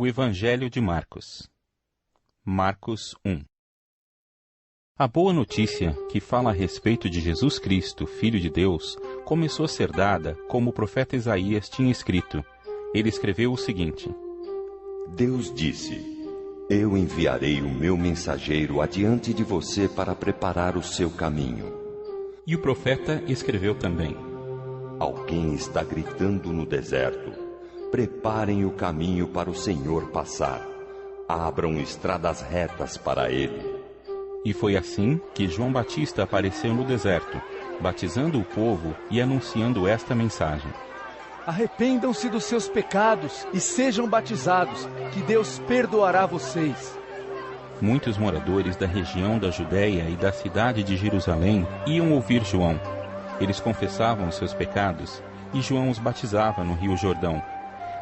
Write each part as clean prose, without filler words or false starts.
O Evangelho de Marcos. Marcos 1. A boa notícia, que fala a respeito de Jesus Cristo, Filho de Deus, começou a ser dada como o profeta Isaías tinha escrito. Ele escreveu o seguinte: Deus disse: Eu enviarei o meu mensageiro adiante de você para preparar o seu caminho. E o profeta escreveu também: Alguém está gritando no deserto: Preparem o caminho para o Senhor passar. Abram estradas retas para ele. E foi assim que João Batista apareceu no deserto, batizando o povo e anunciando esta mensagem: Arrependam-se dos seus pecados e sejam batizados, que Deus perdoará vocês. Muitos moradores da região da Judéia e da cidade de Jerusalém iam ouvir João. Eles confessavam os seus pecados e João os batizava no Rio Jordão.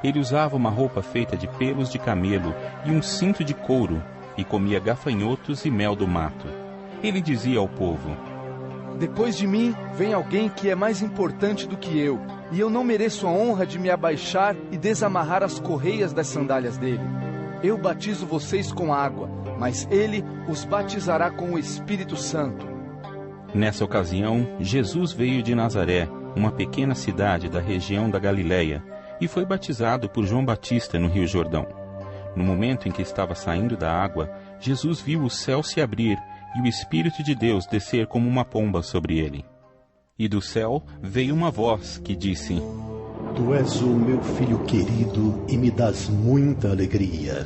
Ele usava uma roupa feita de pelos de camelo e um cinto de couro e comia gafanhotos e mel do mato. Ele dizia ao povo: Depois de mim vem alguém que é mais importante do que eu, e eu não mereço a honra de me abaixar e desamarrar as correias das sandálias dele. Eu batizo vocês com água, mas ele os batizará com o Espírito Santo. Nessa ocasião, Jesus veio de Nazaré, uma pequena cidade da região da Galileia, e foi batizado por João Batista no Rio Jordão. No momento em que estava saindo da água, Jesus viu o céu se abrir e o Espírito de Deus descer como uma pomba sobre ele. E do céu veio uma voz que disse: Tu és o meu filho querido e me dás muita alegria.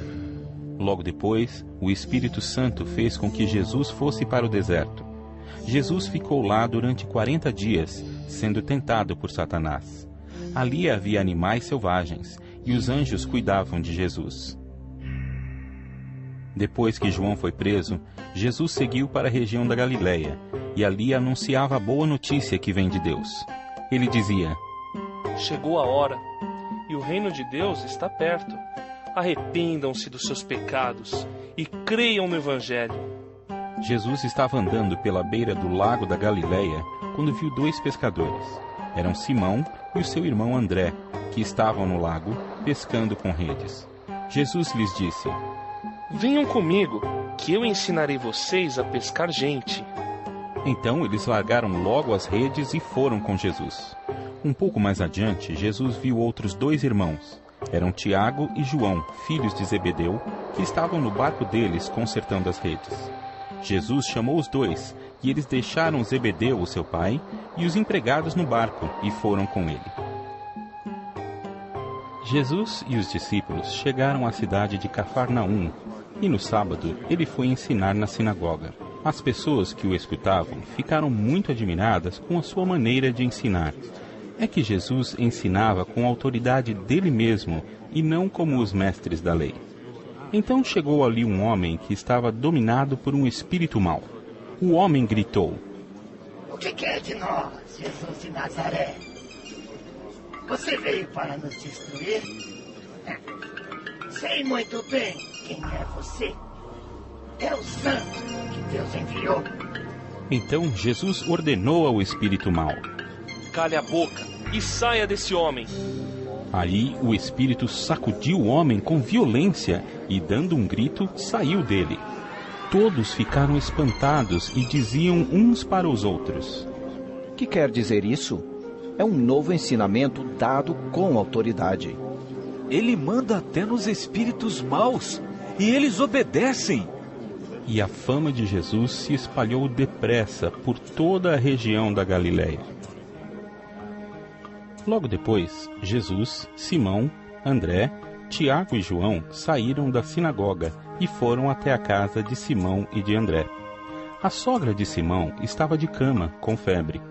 Logo depois, o Espírito Santo fez com que Jesus fosse para o deserto. Jesus ficou lá durante 40 dias, sendo tentado por Satanás. Ali havia animais selvagens, e os anjos cuidavam de Jesus. Depois que João foi preso, Jesus seguiu para a região da Galileia, e ali anunciava a boa notícia que vem de Deus. Ele dizia: Chegou a hora, e o reino de Deus está perto. Arrependam-se dos seus pecados e creiam no Evangelho. Jesus estava andando pela beira do lago da Galileia quando viu dois pescadores. Eram Simão e o seu irmão André, que estavam no lago, pescando com redes. Jesus lhes disse: Venham comigo, que eu ensinarei vocês a pescar gente. Então eles largaram logo as redes e foram com Jesus. Um pouco mais adiante, Jesus viu outros dois irmãos. Eram Tiago e João, filhos de Zebedeu, que estavam no barco deles consertando as redes. Jesus chamou os dois, e eles deixaram Zebedeu, o seu pai, e os empregados no barco, e foram com ele. Jesus e os discípulos chegaram à cidade de Cafarnaum, e no sábado ele foi ensinar na sinagoga. As pessoas que o escutavam ficaram muito admiradas com a sua maneira de ensinar. É que Jesus ensinava com a autoridade dele mesmo, e não como os mestres da lei. Então chegou ali um homem que estava dominado por um espírito mau. O homem gritou: O que quer de nós, Jesus de Nazaré? Você veio para nos destruir? Sei muito bem quem é você. É o santo que Deus enviou. Então Jesus ordenou ao espírito mau: Cale a boca e saia desse homem. Aí o espírito sacudiu o homem com violência e, dando um grito, saiu dele. Todos ficaram espantados e diziam uns para os outros: Que quer dizer isso? É um novo ensinamento dado com autoridade. Ele manda até nos espíritos maus, e eles obedecem. E a fama de Jesus se espalhou depressa por toda a região da Galileia. Logo depois, Jesus, Simão, André, Tiago e João saíram da sinagoga e foram até a casa de Simão e de André. A sogra de Simão estava de cama, com febre.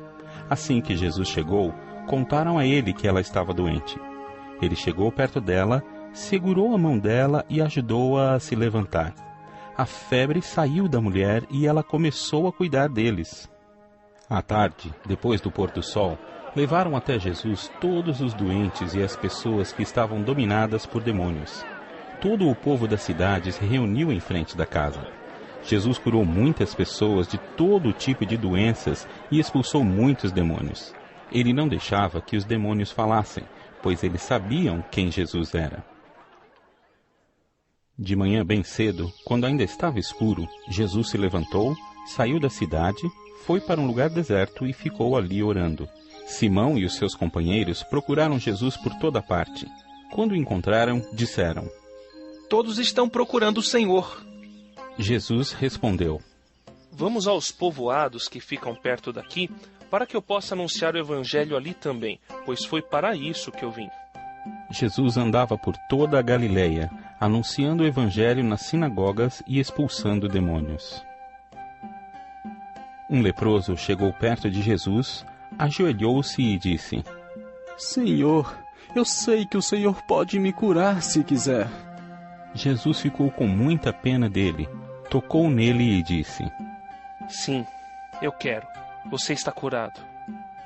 Assim que Jesus chegou, contaram a ele que ela estava doente. Ele chegou perto dela, segurou a mão dela e ajudou-a a se levantar. A febre saiu da mulher e ela começou a cuidar deles. À tarde, depois do pôr do sol, levaram até Jesus todos os doentes e as pessoas que estavam dominadas por demônios. Todo o povo da cidade se reuniu em frente da casa. Jesus curou muitas pessoas de todo tipo de doenças e expulsou muitos demônios. Ele não deixava que os demônios falassem, pois eles sabiam quem Jesus era. De manhã bem cedo, quando ainda estava escuro, Jesus se levantou, saiu da cidade, foi para um lugar deserto e ficou ali orando. Simão e os seus companheiros procuraram Jesus por toda parte. Quando o encontraram, disseram: Todos estão procurando o Senhor. Jesus respondeu: Vamos aos povoados que ficam perto daqui, para que eu possa anunciar o evangelho ali também, pois foi para isso que eu vim. Jesus andava por toda a Galileia, anunciando o evangelho nas sinagogas e expulsando demônios. Um leproso chegou perto de Jesus, ajoelhou-se e disse: Senhor, eu sei que o Senhor pode me curar se quiser. Jesus ficou com muita pena dele, tocou nele e disse: Sim, eu quero. Você está curado.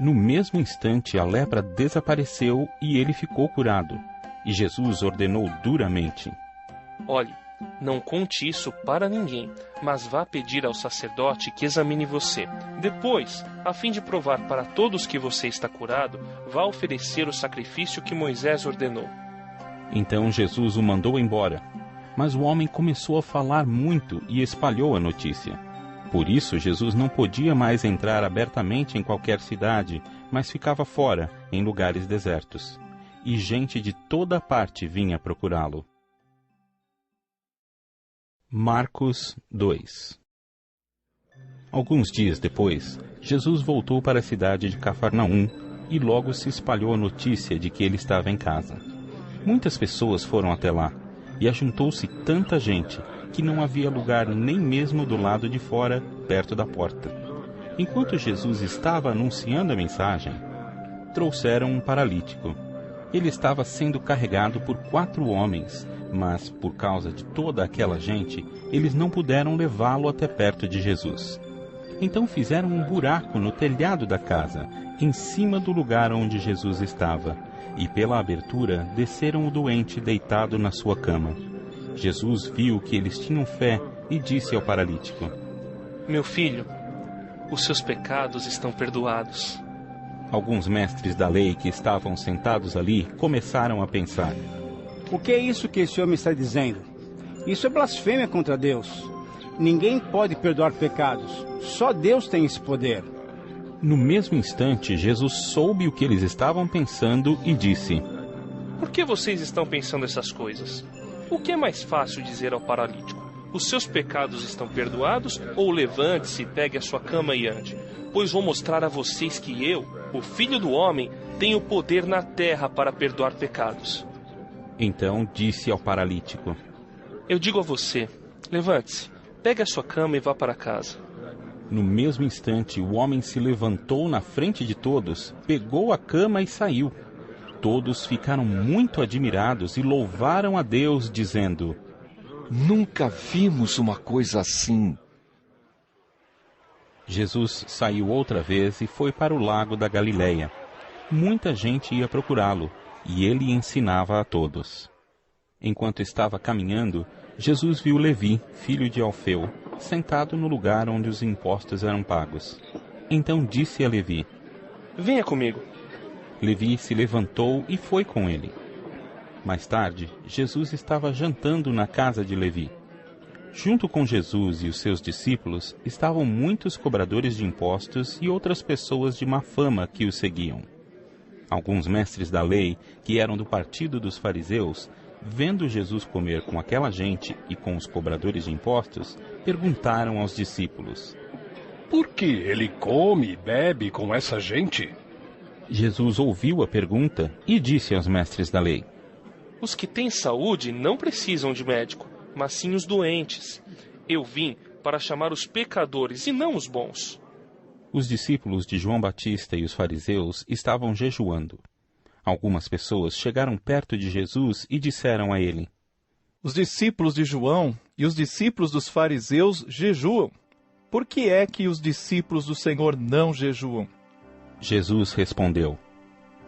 No mesmo instante, a lepra desapareceu e ele ficou curado. E Jesus ordenou duramente: Olhe, não conte isso para ninguém, mas vá pedir ao sacerdote que examine você. Depois, a fim de provar para todos que você está curado, vá oferecer o sacrifício que Moisés ordenou. Então Jesus o mandou embora. Mas o homem começou a falar muito e espalhou a notícia. Por isso, Jesus não podia mais entrar abertamente em qualquer cidade, mas ficava fora, em lugares desertos. E gente de toda parte vinha procurá-lo. Marcos 2. Alguns dias depois, Jesus voltou para a cidade de Cafarnaum e logo se espalhou a notícia de que ele estava em casa. Muitas pessoas foram até lá, e ajuntou-se tanta gente que não havia lugar nem mesmo do lado de fora, perto da porta. Enquanto Jesus estava anunciando a mensagem, trouxeram um paralítico. Ele estava sendo carregado por 4 homens, mas por causa de toda aquela gente, eles não puderam levá-lo até perto de Jesus. Então fizeram um buraco no telhado da casa, em cima do lugar onde Jesus estava, e pela abertura desceram o doente deitado na sua cama. Jesus viu que eles tinham fé e disse ao paralítico: Meu filho, os seus pecados estão perdoados. Alguns mestres da lei que estavam sentados ali começaram a pensar: O que é isso que esse homem está dizendo? Isso é blasfêmia contra Deus. Ninguém pode perdoar pecados. Só Deus tem esse poder. No mesmo instante, Jesus soube o que eles estavam pensando e disse: Por que vocês estão pensando essas coisas? O que é mais fácil dizer ao paralítico? Os seus pecados estão perdoados? Ou levante-se, pegue a sua cama e ande? Pois vou mostrar a vocês que eu, o Filho do Homem, tenho poder na terra para perdoar pecados. Então disse ao paralítico: Eu digo a você, levante-se, pegue a sua cama e vá para casa. No mesmo instante, o homem se levantou na frente de todos, pegou a cama e saiu. Todos ficaram muito admirados e louvaram a Deus, dizendo: Nunca vimos uma coisa assim. Jesus saiu outra vez e foi para o lago da Galileia. Muita gente ia procurá-lo, e ele ensinava a todos. Enquanto estava caminhando, Jesus viu Levi, filho de Alfeu, sentado no lugar onde os impostos eram pagos. Então disse a Levi: Venha comigo. Levi se levantou e foi com ele. Mais tarde, Jesus estava jantando na casa de Levi. Junto com Jesus e os seus discípulos estavam muitos cobradores de impostos e outras pessoas de má fama que o seguiam. Alguns mestres da lei, que eram do partido dos fariseus, vendo Jesus comer com aquela gente e com os cobradores de impostos, perguntaram aos discípulos: Por que ele come e bebe com essa gente? Jesus ouviu a pergunta e disse aos mestres da lei: Os que têm saúde não precisam de médico, mas sim os doentes. Eu vim para chamar os pecadores e não os bons. Os discípulos de João Batista e os fariseus estavam jejuando. Algumas pessoas chegaram perto de Jesus e disseram a ele: Os discípulos de João e os discípulos dos fariseus jejuam. Por que é que os discípulos do Senhor não jejuam? Jesus respondeu: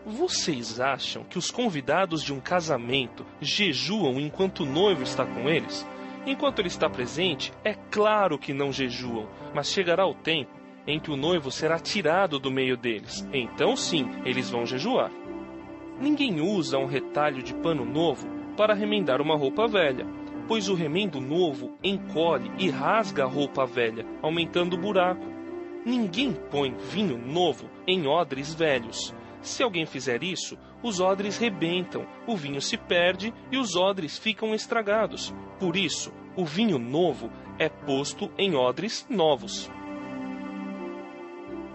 Vocês acham que os convidados de um casamento jejuam enquanto o noivo está com eles? Enquanto ele está presente, é claro que não jejuam, mas chegará o tempo em que o noivo será tirado do meio deles. Então sim, eles vão jejuar. Ninguém usa um retalho de pano novo para remendar uma roupa velha. pois o remendo novo encolhe e rasga a roupa velha, aumentando o buraco. Ninguém põe vinho novo em odres velhos. Se alguém fizer isso, os odres rebentam, o vinho se perde e os odres ficam estragados. Por isso, o vinho novo é posto em odres novos.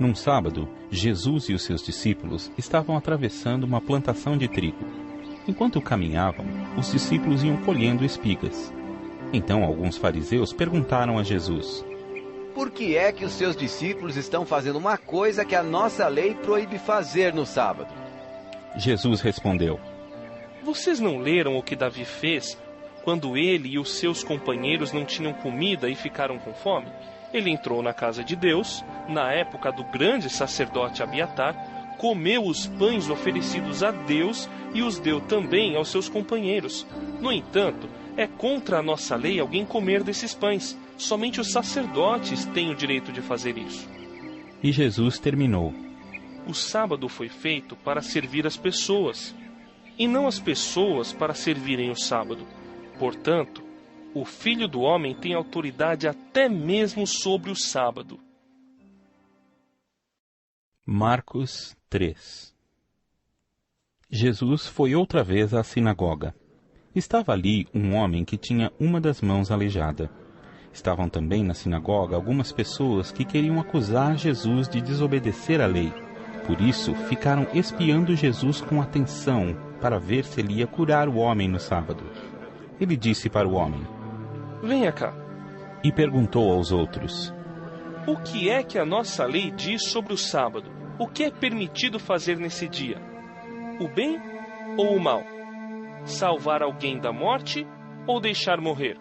Num sábado, Jesus e os seus discípulos estavam atravessando uma plantação de trigo. Enquanto caminhavam, os discípulos iam colhendo espigas. Então alguns fariseus perguntaram a Jesus: Por que é que os seus discípulos estão fazendo uma coisa que a nossa lei proíbe fazer no sábado? Jesus respondeu: Vocês não leram o que Davi fez quando ele e os seus companheiros não tinham comida e ficaram com fome? Ele entrou na casa de Deus, na época do grande sacerdote Abiatar, comeu os pães oferecidos a Deus e os deu também aos seus companheiros. No entanto, é contra a nossa lei alguém comer desses pães. Somente os sacerdotes têm o direito de fazer isso. E Jesus terminou: O sábado foi feito para servir as pessoas, e não as pessoas para servirem o sábado. Portanto, o Filho do Homem tem autoridade até mesmo sobre o sábado. Marcos 3. Jesus foi outra vez à sinagoga. Estava ali um homem que tinha uma das mãos aleijada. Estavam também na sinagoga algumas pessoas que queriam acusar Jesus de desobedecer à lei. Por isso, ficaram espiando Jesus com atenção para ver se ele ia curar o homem no sábado. Ele disse para o homem: Venha cá. E perguntou aos outros: O que é que a nossa lei diz sobre o sábado? O que é permitido fazer nesse dia? O bem ou o mal? Salvar alguém da morte ou deixar morrer?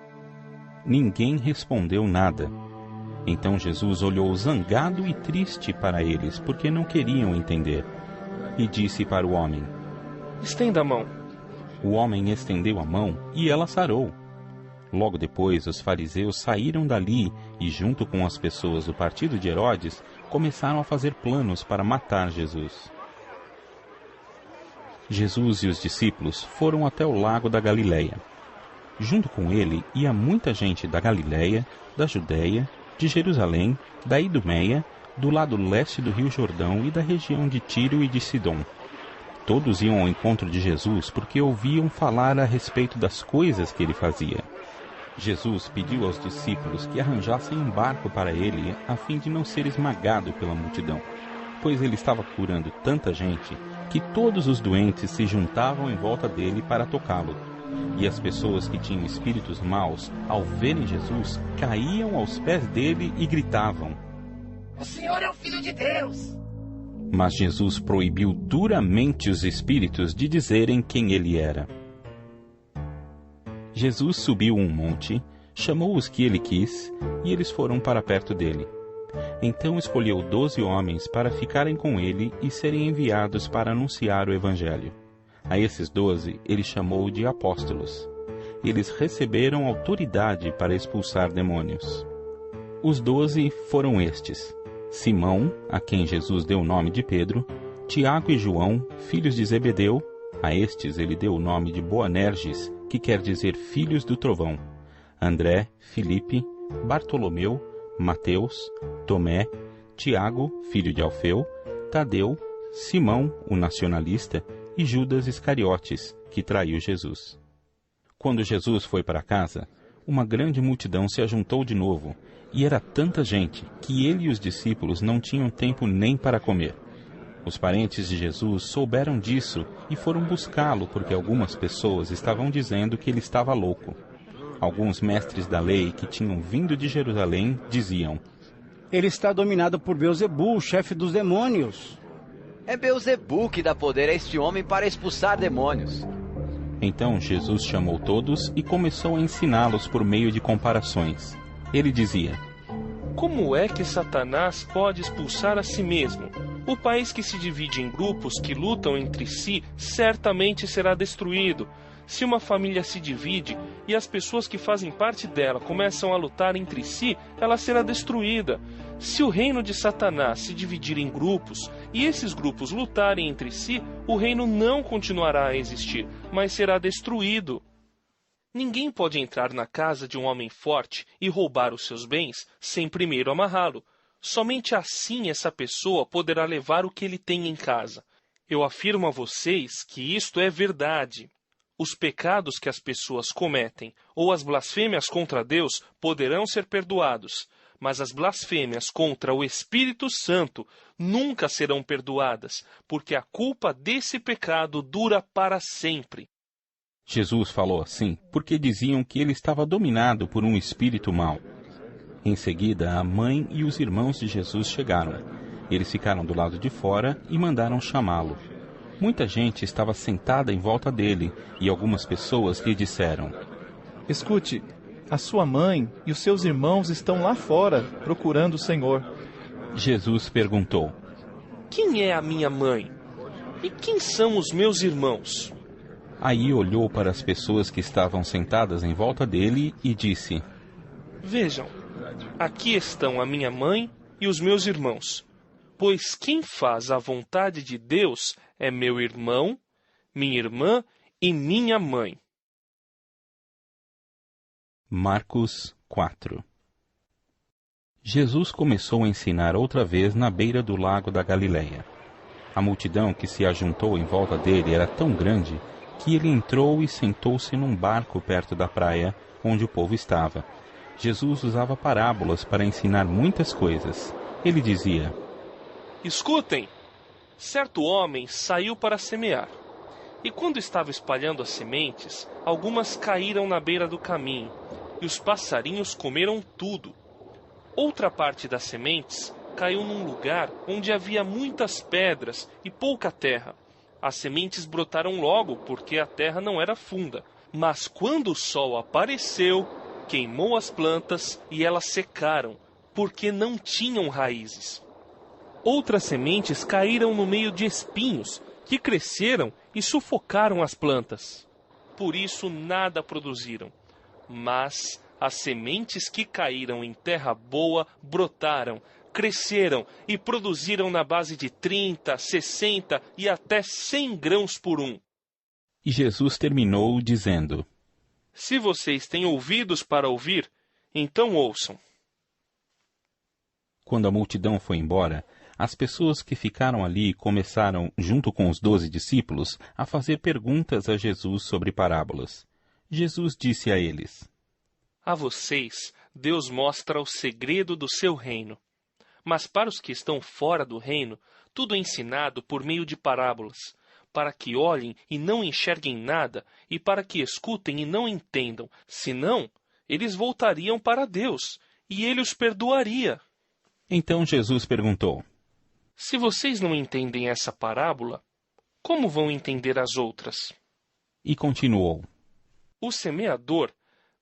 Ninguém respondeu nada. Então Jesus olhou zangado e triste para eles, porque não queriam entender. E disse para o homem: Estenda a mão. O homem estendeu a mão e ela sarou. Logo depois, os fariseus saíram dali e, junto com as pessoas do partido de Herodes, começaram a fazer planos para matar Jesus. Jesus e os discípulos foram até o lago da Galileia. Junto com ele ia muita gente da Galileia, da Judéia, de Jerusalém, da Idumeia, do lado leste do Rio Jordão e da região de Tiro e de Sidom. Todos iam ao encontro de Jesus porque ouviam falar a respeito das coisas que ele fazia. Jesus pediu aos discípulos que arranjassem um barco para ele, a fim de não ser esmagado pela multidão, pois ele estava curando tanta gente que todos os doentes se juntavam em volta dele para tocá-lo. E as pessoas que tinham espíritos maus, ao verem Jesus, caíam aos pés dele e gritavam: O Senhor é o Filho de Deus! Mas Jesus proibiu duramente os espíritos de dizerem quem ele era. Jesus subiu um monte, chamou os que ele quis, e eles foram para perto dele. Então escolheu 12 homens para ficarem com ele e serem enviados para anunciar o Evangelho. A esses 12 ele chamou de apóstolos. Eles receberam autoridade para expulsar demônios. Os 12 foram estes: Simão, a quem Jesus deu o nome de Pedro, Tiago e João, filhos de Zebedeu. A estes ele deu o nome de Boanerges, que quer dizer filhos do trovão. André, Filipe, Bartolomeu, Mateus, Tomé, Tiago, filho de Alfeu, Tadeu, Simão, o nacionalista, e Judas Iscariotes, que traiu Jesus. Quando Jesus foi para casa, uma grande multidão se ajuntou de novo, e era tanta gente que ele e os discípulos não tinham tempo nem para comer. Os parentes de Jesus souberam disso e foram buscá-lo porque algumas pessoas estavam dizendo que ele estava louco. Alguns mestres da lei que tinham vindo de Jerusalém diziam: Ele está dominado por Beelzebul, o chefe dos demônios. É Beelzebul que dá poder a este homem para expulsar demônios. Então Jesus chamou todos e começou a ensiná-los por meio de comparações. Ele dizia: Como é que Satanás pode expulsar a si mesmo? O país que se divide em grupos que lutam entre si certamente será destruído. Se uma família se divide e as pessoas que fazem parte dela começam a lutar entre si, ela será destruída. Se o reino de Satanás se dividir em grupos e esses grupos lutarem entre si, o reino não continuará a existir, mas será destruído. Ninguém pode entrar na casa de um homem forte e roubar os seus bens sem primeiro amarrá-lo. Somente assim essa pessoa poderá levar o que ele tem em casa. Eu afirmo a vocês que isto é verdade. Os pecados que as pessoas cometem ou as blasfêmias contra Deus poderão ser perdoados, mas as blasfêmias contra o Espírito Santo nunca serão perdoadas, porque a culpa desse pecado dura para sempre. Jesus falou assim porque diziam que ele estava dominado por um espírito mau. Em seguida, a mãe e os irmãos de Jesus chegaram. Eles ficaram do lado de fora e mandaram chamá-lo. Muita gente estava sentada em volta dele e algumas pessoas lhe disseram: Escute, a sua mãe e os seus irmãos estão lá fora procurando o Senhor. Jesus perguntou: Quem é a minha mãe? E quem são os meus irmãos? Aí olhou para as pessoas que estavam sentadas em volta dele e disse: Vejam, aqui estão a minha mãe e os meus irmãos. Pois quem faz a vontade de Deus é meu irmão, minha irmã e minha mãe. Marcos 4. Jesus começou a ensinar outra vez na beira do lago da Galileia. A multidão que se ajuntou em volta dele era tão grande que ele entrou e sentou-se num barco perto da praia, onde o povo estava. Jesus usava parábolas para ensinar muitas coisas. Ele dizia: Escutem! Certo homem saiu para semear. E quando estava espalhando as sementes, algumas caíram na beira do caminho, e os passarinhos comeram tudo. Outra parte das sementes caiu num lugar onde havia muitas pedras e pouca terra. As sementes brotaram logo, porque a terra não era funda. Mas quando o sol apareceu, queimou as plantas e elas secaram, porque não tinham raízes. Outras sementes caíram no meio de espinhos, que cresceram e sufocaram as plantas. Por isso nada produziram. Mas as sementes que caíram em terra boa brotaram, cresceram e produziram na base de 30, 60 e até 100 grãos por um. E Jesus terminou dizendo: Se vocês têm ouvidos para ouvir, então ouçam. Quando a multidão foi embora, as pessoas que ficaram ali começaram, junto com os 12 discípulos, a fazer perguntas a Jesus sobre parábolas. Jesus disse a eles: A vocês, Deus mostra o segredo do seu reino. Mas para os que estão fora do reino, tudo é ensinado por meio de parábolas, para que olhem e não enxerguem nada, e para que escutem e não entendam. Senão, eles voltariam para Deus, e Ele os perdoaria. Então Jesus perguntou: Se vocês não entendem essa parábola, como vão entender as outras? E continuou: O semeador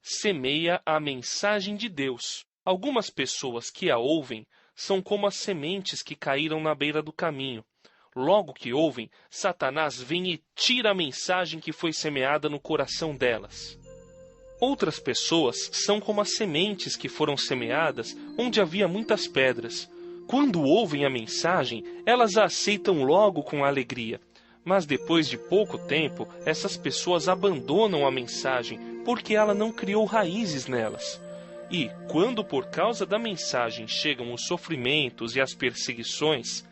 semeia a mensagem de Deus. Algumas pessoas que a ouvem são como as sementes que caíram na beira do caminho. Logo que ouvem, Satanás vem e tira a mensagem que foi semeada no coração delas. Outras pessoas são como as sementes que foram semeadas onde havia muitas pedras. Quando ouvem a mensagem, elas a aceitam logo com alegria. Mas depois de pouco tempo, essas pessoas abandonam a mensagem porque ela não criou raízes nelas. E, quando por causa da mensagem chegam os sofrimentos e as perseguições,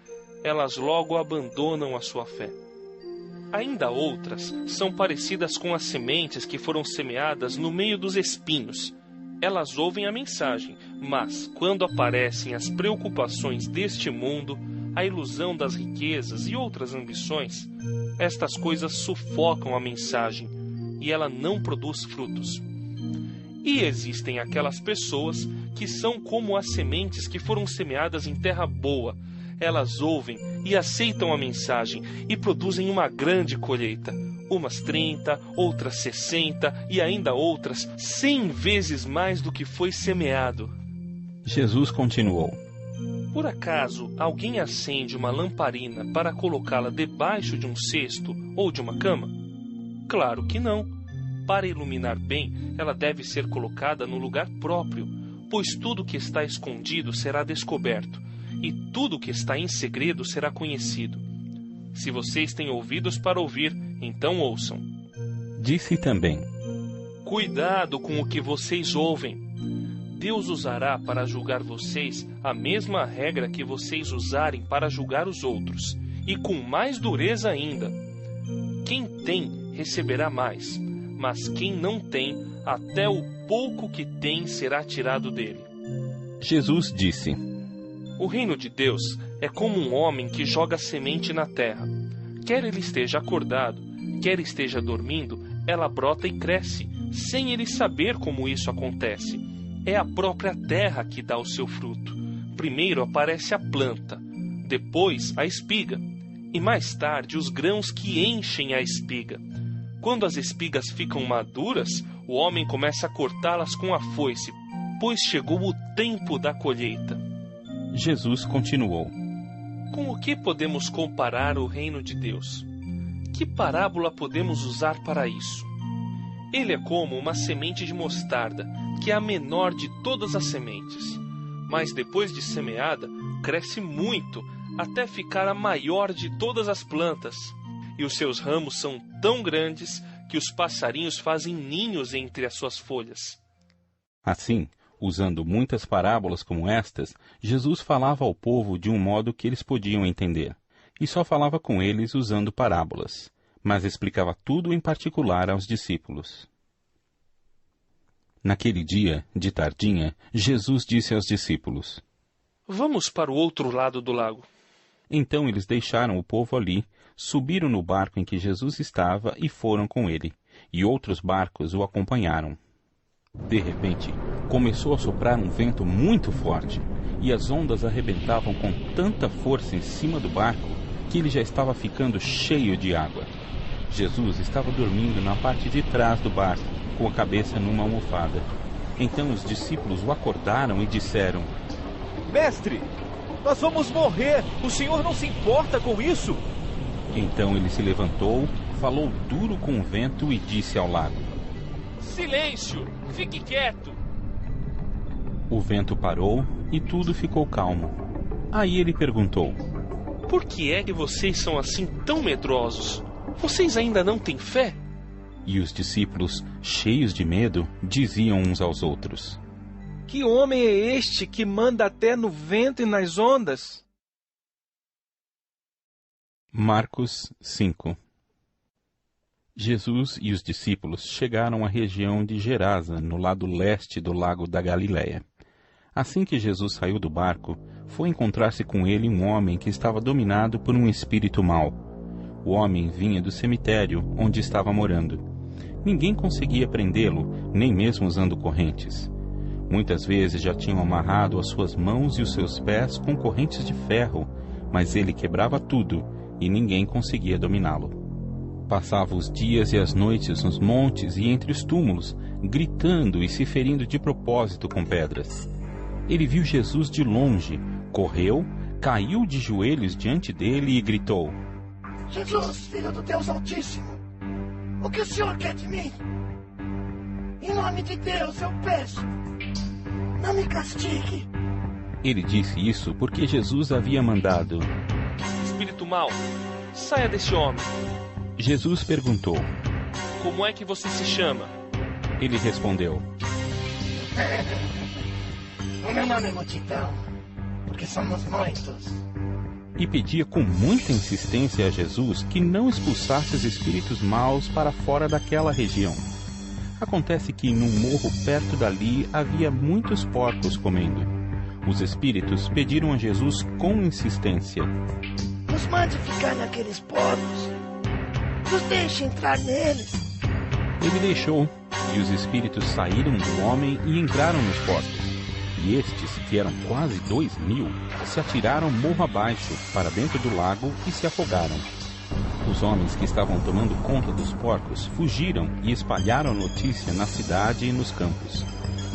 elas logo abandonam a sua fé. Ainda outras são parecidas com as sementes que foram semeadas no meio dos espinhos. Elas ouvem a mensagem, mas quando aparecem as preocupações deste mundo, a ilusão das riquezas e outras ambições, estas coisas sufocam a mensagem e ela não produz frutos. E existem aquelas pessoas que são como as sementes que foram semeadas em terra boa. Elas ouvem e aceitam a mensagem e produzem uma grande colheita. Umas 30, outras 60 e ainda outras 100 vezes mais do que foi semeado. Jesus continuou: Por acaso alguém acende uma lamparina para colocá-la debaixo de um cesto ou de uma cama? Claro que não. Para iluminar bem, ela deve ser colocada no lugar próprio, pois tudo que está escondido será descoberto, e tudo que está em segredo será conhecido. Se vocês têm ouvidos para ouvir, então ouçam. Disse também: Cuidado com o que vocês ouvem. Deus usará para julgar vocês a mesma regra que vocês usarem para julgar os outros, e com mais dureza ainda. Quem tem, receberá mais, mas quem não tem, até o pouco que tem será tirado dele. Jesus disse: O reino de Deus é como um homem que joga semente na terra. Quer ele esteja acordado, quer esteja dormindo, ela brota e cresce, sem ele saber como isso acontece. É a própria terra que dá o seu fruto. Primeiro aparece a planta, depois a espiga, e mais tarde os grãos que enchem a espiga. Quando as espigas ficam maduras, o homem começa a cortá-las com a foice, pois chegou o tempo da colheita. Jesus continuou: Com o que podemos comparar o reino de Deus? Que parábola podemos usar para isso? Ele é como uma semente de mostarda, que é a menor de todas as sementes. Mas depois de semeada, cresce muito, até ficar a maior de todas as plantas. E os seus ramos são tão grandes que os passarinhos fazem ninhos entre as suas folhas. Assim, usando muitas parábolas como estas, Jesus falava ao povo de um modo que eles podiam entender, e só falava com eles usando parábolas, mas explicava tudo em particular aos discípulos. Naquele dia, de tardinha, Jesus disse aos discípulos: Vamos para o outro lado do lago. Então eles deixaram o povo ali, subiram no barco em que Jesus estava e foram com ele, e outros barcos o acompanharam. De repente, começou a soprar um vento muito forte, e as ondas arrebentavam com tanta força em cima do barco que ele já estava ficando cheio de água. Jesus estava dormindo na parte de trás do barco, com a cabeça numa almofada. Então os discípulos o acordaram e disseram: Mestre, nós vamos morrer! O senhor não se importa com isso? Então ele se levantou, falou duro com o vento e disse ao lago: Silêncio! Fique quieto! O vento parou e tudo ficou calmo. Aí ele perguntou: Por que é que vocês são assim tão medrosos? Vocês ainda não têm fé? E os discípulos, cheios de medo, diziam uns aos outros: Que homem é este que manda até no vento e nas ondas? Marcos 5. Jesus e os discípulos chegaram à região de Gerasa, no lado leste do lago da Galileia. Assim que Jesus saiu do barco, foi encontrar-se com ele um homem que estava dominado por um espírito mau. O homem vinha do cemitério onde estava morando. Ninguém conseguia prendê-lo, nem mesmo usando correntes. Muitas vezes já tinham amarrado as suas mãos e os seus pés com correntes de ferro, mas ele quebrava tudo e ninguém conseguia dominá-lo. Passava os dias e as noites nos montes e entre os túmulos, gritando e se ferindo de propósito com pedras. Ele viu Jesus de longe, correu, caiu de joelhos diante dele e gritou: Jesus, filho do Deus Altíssimo, o que o Senhor quer de mim? Em nome de Deus eu peço, não me castigue. Ele disse isso porque Jesus havia mandado: Espírito mau, saia desse homem. Jesus perguntou: Como é que você se chama? Ele respondeu: O meu nome é Multidão, porque somos muitos. E pedia com muita insistência a Jesus que não expulsasse os espíritos maus para fora daquela região. Acontece que num morro perto dali havia muitos porcos comendo. Os espíritos pediram a Jesus com insistência: Nos mande ficar naqueles porcos. Nos deixe entrar neles. Ele deixou, e os espíritos saíram do homem e entraram nos porcos. E estes, que eram quase 2.000, se atiraram morro abaixo, para dentro do lago, e se afogaram. Os homens que estavam tomando conta dos porcos fugiram e espalharam a notícia na cidade e nos campos.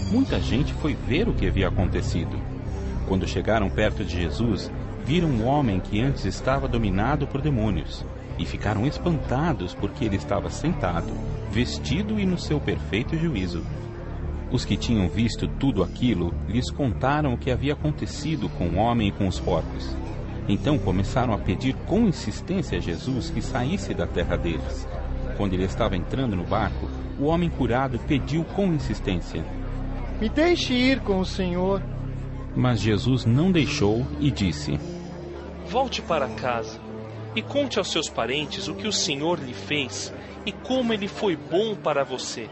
Muita gente foi ver o que havia acontecido. Quando chegaram perto de Jesus, viram um homem que antes estava dominado por demônios, e ficaram espantados porque ele estava sentado, vestido e no seu perfeito juízo. Os que tinham visto tudo aquilo lhes contaram o que havia acontecido com o homem e com os porcos. Então começaram a pedir com insistência a Jesus que saísse da terra deles. Quando ele estava entrando no barco, o homem curado pediu com insistência: Me deixe ir com o Senhor. Mas Jesus não deixou e disse: Volte para casa e conte aos seus parentes o que o Senhor lhe fez e como ele foi bom para você.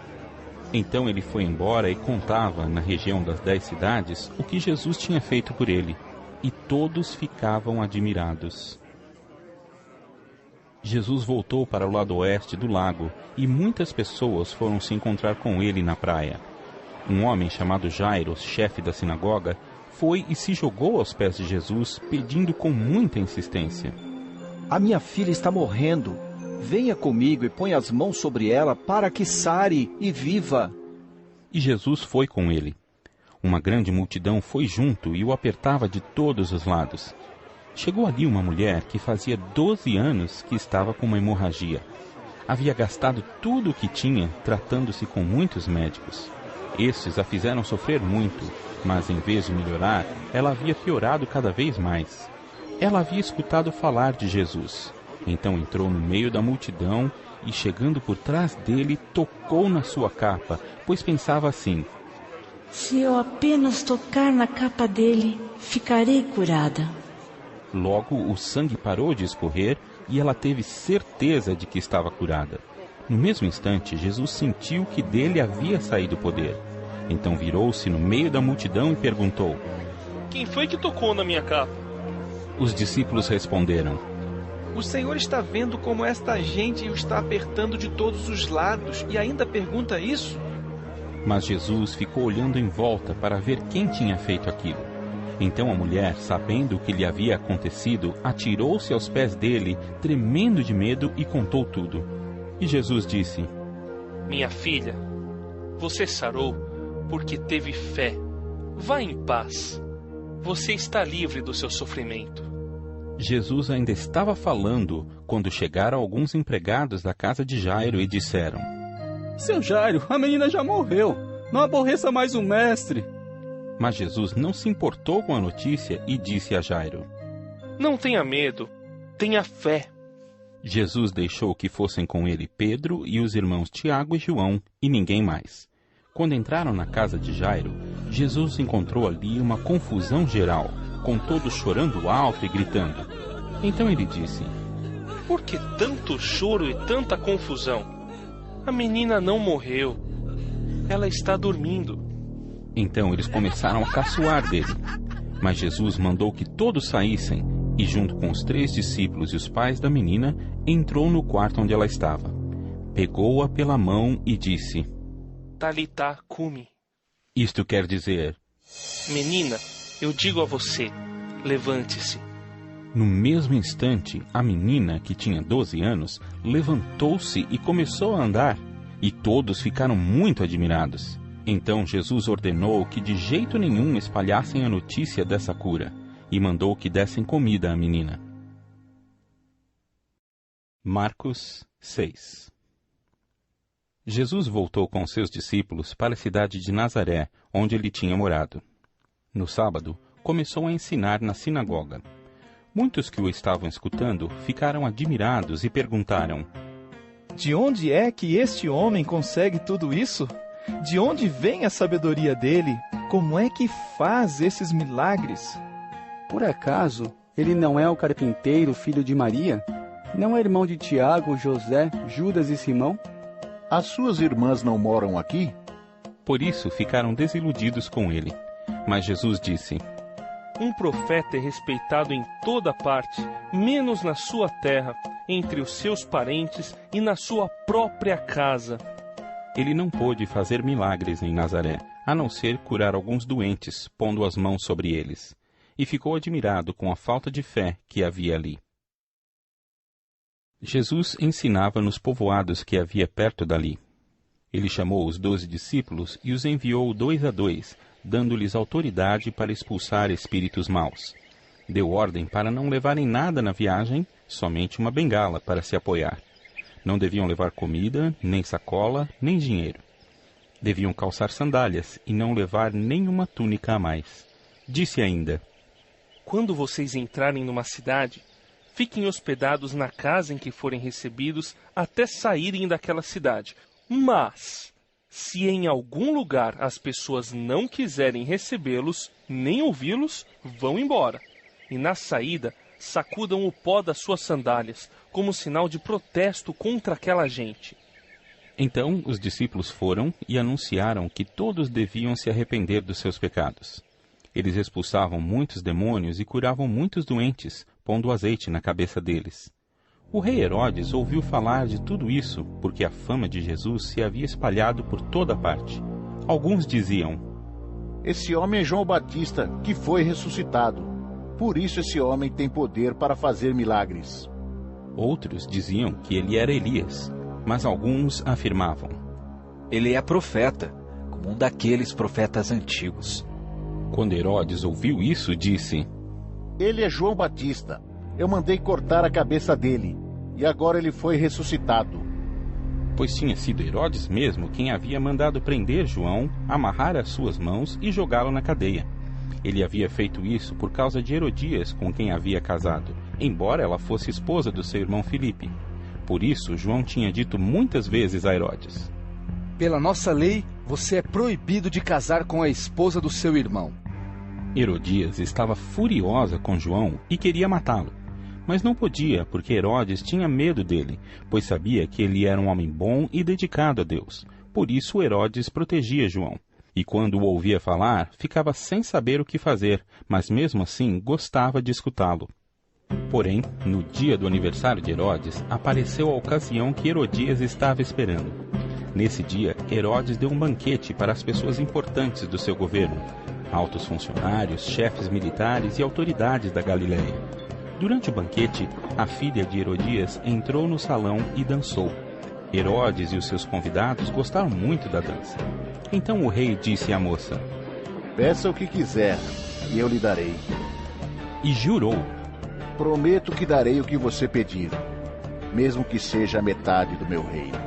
Então ele foi embora e contava, na região das 10 cidades, o que Jesus tinha feito por ele, e todos ficavam admirados. Jesus voltou para o lado oeste do lago, e muitas pessoas foram se encontrar com ele na praia. Um homem chamado Jairo, chefe da sinagoga, foi e se jogou aos pés de Jesus, pedindo com muita insistência: A minha filha está morrendo. Venha comigo e põe as mãos sobre ela para que sare e viva. E Jesus foi com ele. Uma grande multidão foi junto e o apertava de todos os lados. Chegou ali uma mulher que fazia 12 anos que estava com uma hemorragia. Havia gastado tudo o que tinha, tratando-se com muitos médicos. Estes a fizeram sofrer muito, mas em vez de melhorar, ela havia piorado cada vez mais. Ela havia escutado falar de Jesus. Então entrou no meio da multidão e, chegando por trás dele, tocou na sua capa, pois pensava assim: Se eu apenas tocar na capa dele, ficarei curada. Logo o sangue parou de escorrer e ela teve certeza de que estava curada. No mesmo instante, Jesus sentiu que dele havia saído o poder. Então virou-se no meio da multidão e perguntou: Quem foi que tocou na minha capa? Os discípulos responderam: O Senhor está vendo como esta gente o está apertando de todos os lados e ainda pergunta isso? Mas Jesus ficou olhando em volta para ver quem tinha feito aquilo. Então a mulher, sabendo o que lhe havia acontecido, atirou-se aos pés dele, tremendo de medo, e contou tudo. E Jesus disse: Minha filha, você sarou porque teve fé. Vá em paz. Você está livre do seu sofrimento. Jesus ainda estava falando quando chegaram alguns empregados da casa de Jairo e disseram: Seu Jairo, a menina já morreu. Não aborreça mais o mestre. Mas Jesus não se importou com a notícia e disse a Jairo: Não tenha medo, tenha fé. Jesus deixou que fossem com ele Pedro e os irmãos Tiago e João e ninguém mais. Quando entraram na casa de Jairo, Jesus encontrou ali uma confusão geral, com todos chorando alto e gritando. Então ele disse: Por que tanto choro e tanta confusão? A menina não morreu. Ela está dormindo. Então eles começaram a caçoar dele. Mas Jesus mandou que todos saíssem e, junto com os 3 discípulos e os pais da menina, entrou no quarto onde ela estava. Pegou-a pela mão e disse: Talitá cumi. Isto quer dizer: Menina, eu digo a você, levante-se. No mesmo instante, a menina, que tinha 12 anos, levantou-se e começou a andar, e todos ficaram muito admirados. Então Jesus ordenou que de jeito nenhum espalhassem a notícia dessa cura, e mandou que dessem comida à menina. Marcos 6. Jesus voltou com seus discípulos para a cidade de Nazaré, onde ele tinha morado. No sábado, começou a ensinar na sinagoga. Muitos que o estavam escutando ficaram admirados e perguntaram: De onde é que este homem consegue tudo isso? De onde vem a sabedoria dele? Como é que faz esses milagres? Por acaso, ele não é o carpinteiro, filho de Maria? Não é irmão de Tiago, José, Judas e Simão? As suas irmãs não moram aqui? Por isso ficaram desiludidos com ele. Mas Jesus disse: Um profeta é respeitado em toda parte, menos na sua terra, entre os seus parentes e na sua própria casa. Ele não pôde fazer milagres em Nazaré, a não ser curar alguns doentes, pondo as mãos sobre eles. E ficou admirado com a falta de fé que havia ali. Jesus ensinava nos povoados que havia perto dali. Ele chamou os 12 discípulos e os enviou 2 a 2, dando-lhes autoridade para expulsar espíritos maus. Deu ordem para não levarem nada na viagem, somente uma bengala para se apoiar. Não deviam levar comida, nem sacola, nem dinheiro. Deviam calçar sandálias e não levar nenhuma túnica a mais. Disse ainda: Quando vocês entrarem numa cidade, fiquem hospedados na casa em que forem recebidos até saírem daquela cidade. Mas, se em algum lugar as pessoas não quiserem recebê-los, nem ouvi-los, vão embora. E na saída, sacudam o pó das suas sandálias, como sinal de protesto contra aquela gente. Então os discípulos foram e anunciaram que todos deviam se arrepender dos seus pecados. Eles expulsavam muitos demônios e curavam muitos doentes, pondo azeite na cabeça deles. O rei Herodes ouviu falar de tudo isso, porque a fama de Jesus se havia espalhado por toda parte. Alguns diziam: esse homem é João Batista, que foi ressuscitado. Por isso esse homem tem poder para fazer milagres. Outros diziam que ele era Elias, mas alguns afirmavam: ele é profeta, como um daqueles profetas antigos. Quando Herodes ouviu isso, disse: ele é João Batista. Eu mandei cortar a cabeça dele, e agora ele foi ressuscitado. Pois tinha sido Herodes mesmo quem havia mandado prender João, amarrar as suas mãos e jogá-lo na cadeia. Ele havia feito isso por causa de Herodias, com quem havia casado, embora ela fosse esposa do seu irmão Filipe. Por isso, João tinha dito muitas vezes a Herodes: pela nossa lei, você é proibido de casar com a esposa do seu irmão. Herodias estava furiosa com João e queria matá-lo. Mas não podia, porque Herodes tinha medo dele, pois sabia que ele era um homem bom e dedicado a Deus. Por isso Herodes protegia João. E quando o ouvia falar, ficava sem saber o que fazer, mas mesmo assim gostava de escutá-lo. Porém, no dia do aniversário de Herodes, apareceu a ocasião que Herodias estava esperando. Nesse dia, Herodes deu um banquete para as pessoas importantes do seu governo, altos funcionários, chefes militares e autoridades da Galileia. Durante o banquete, a filha de Herodias entrou no salão e dançou. Herodes e os seus convidados gostaram muito da dança. Então o rei disse à moça: peça o que quiser, e eu lhe darei. E jurou: prometo que darei o que você pedir, mesmo que seja a metade do meu reino.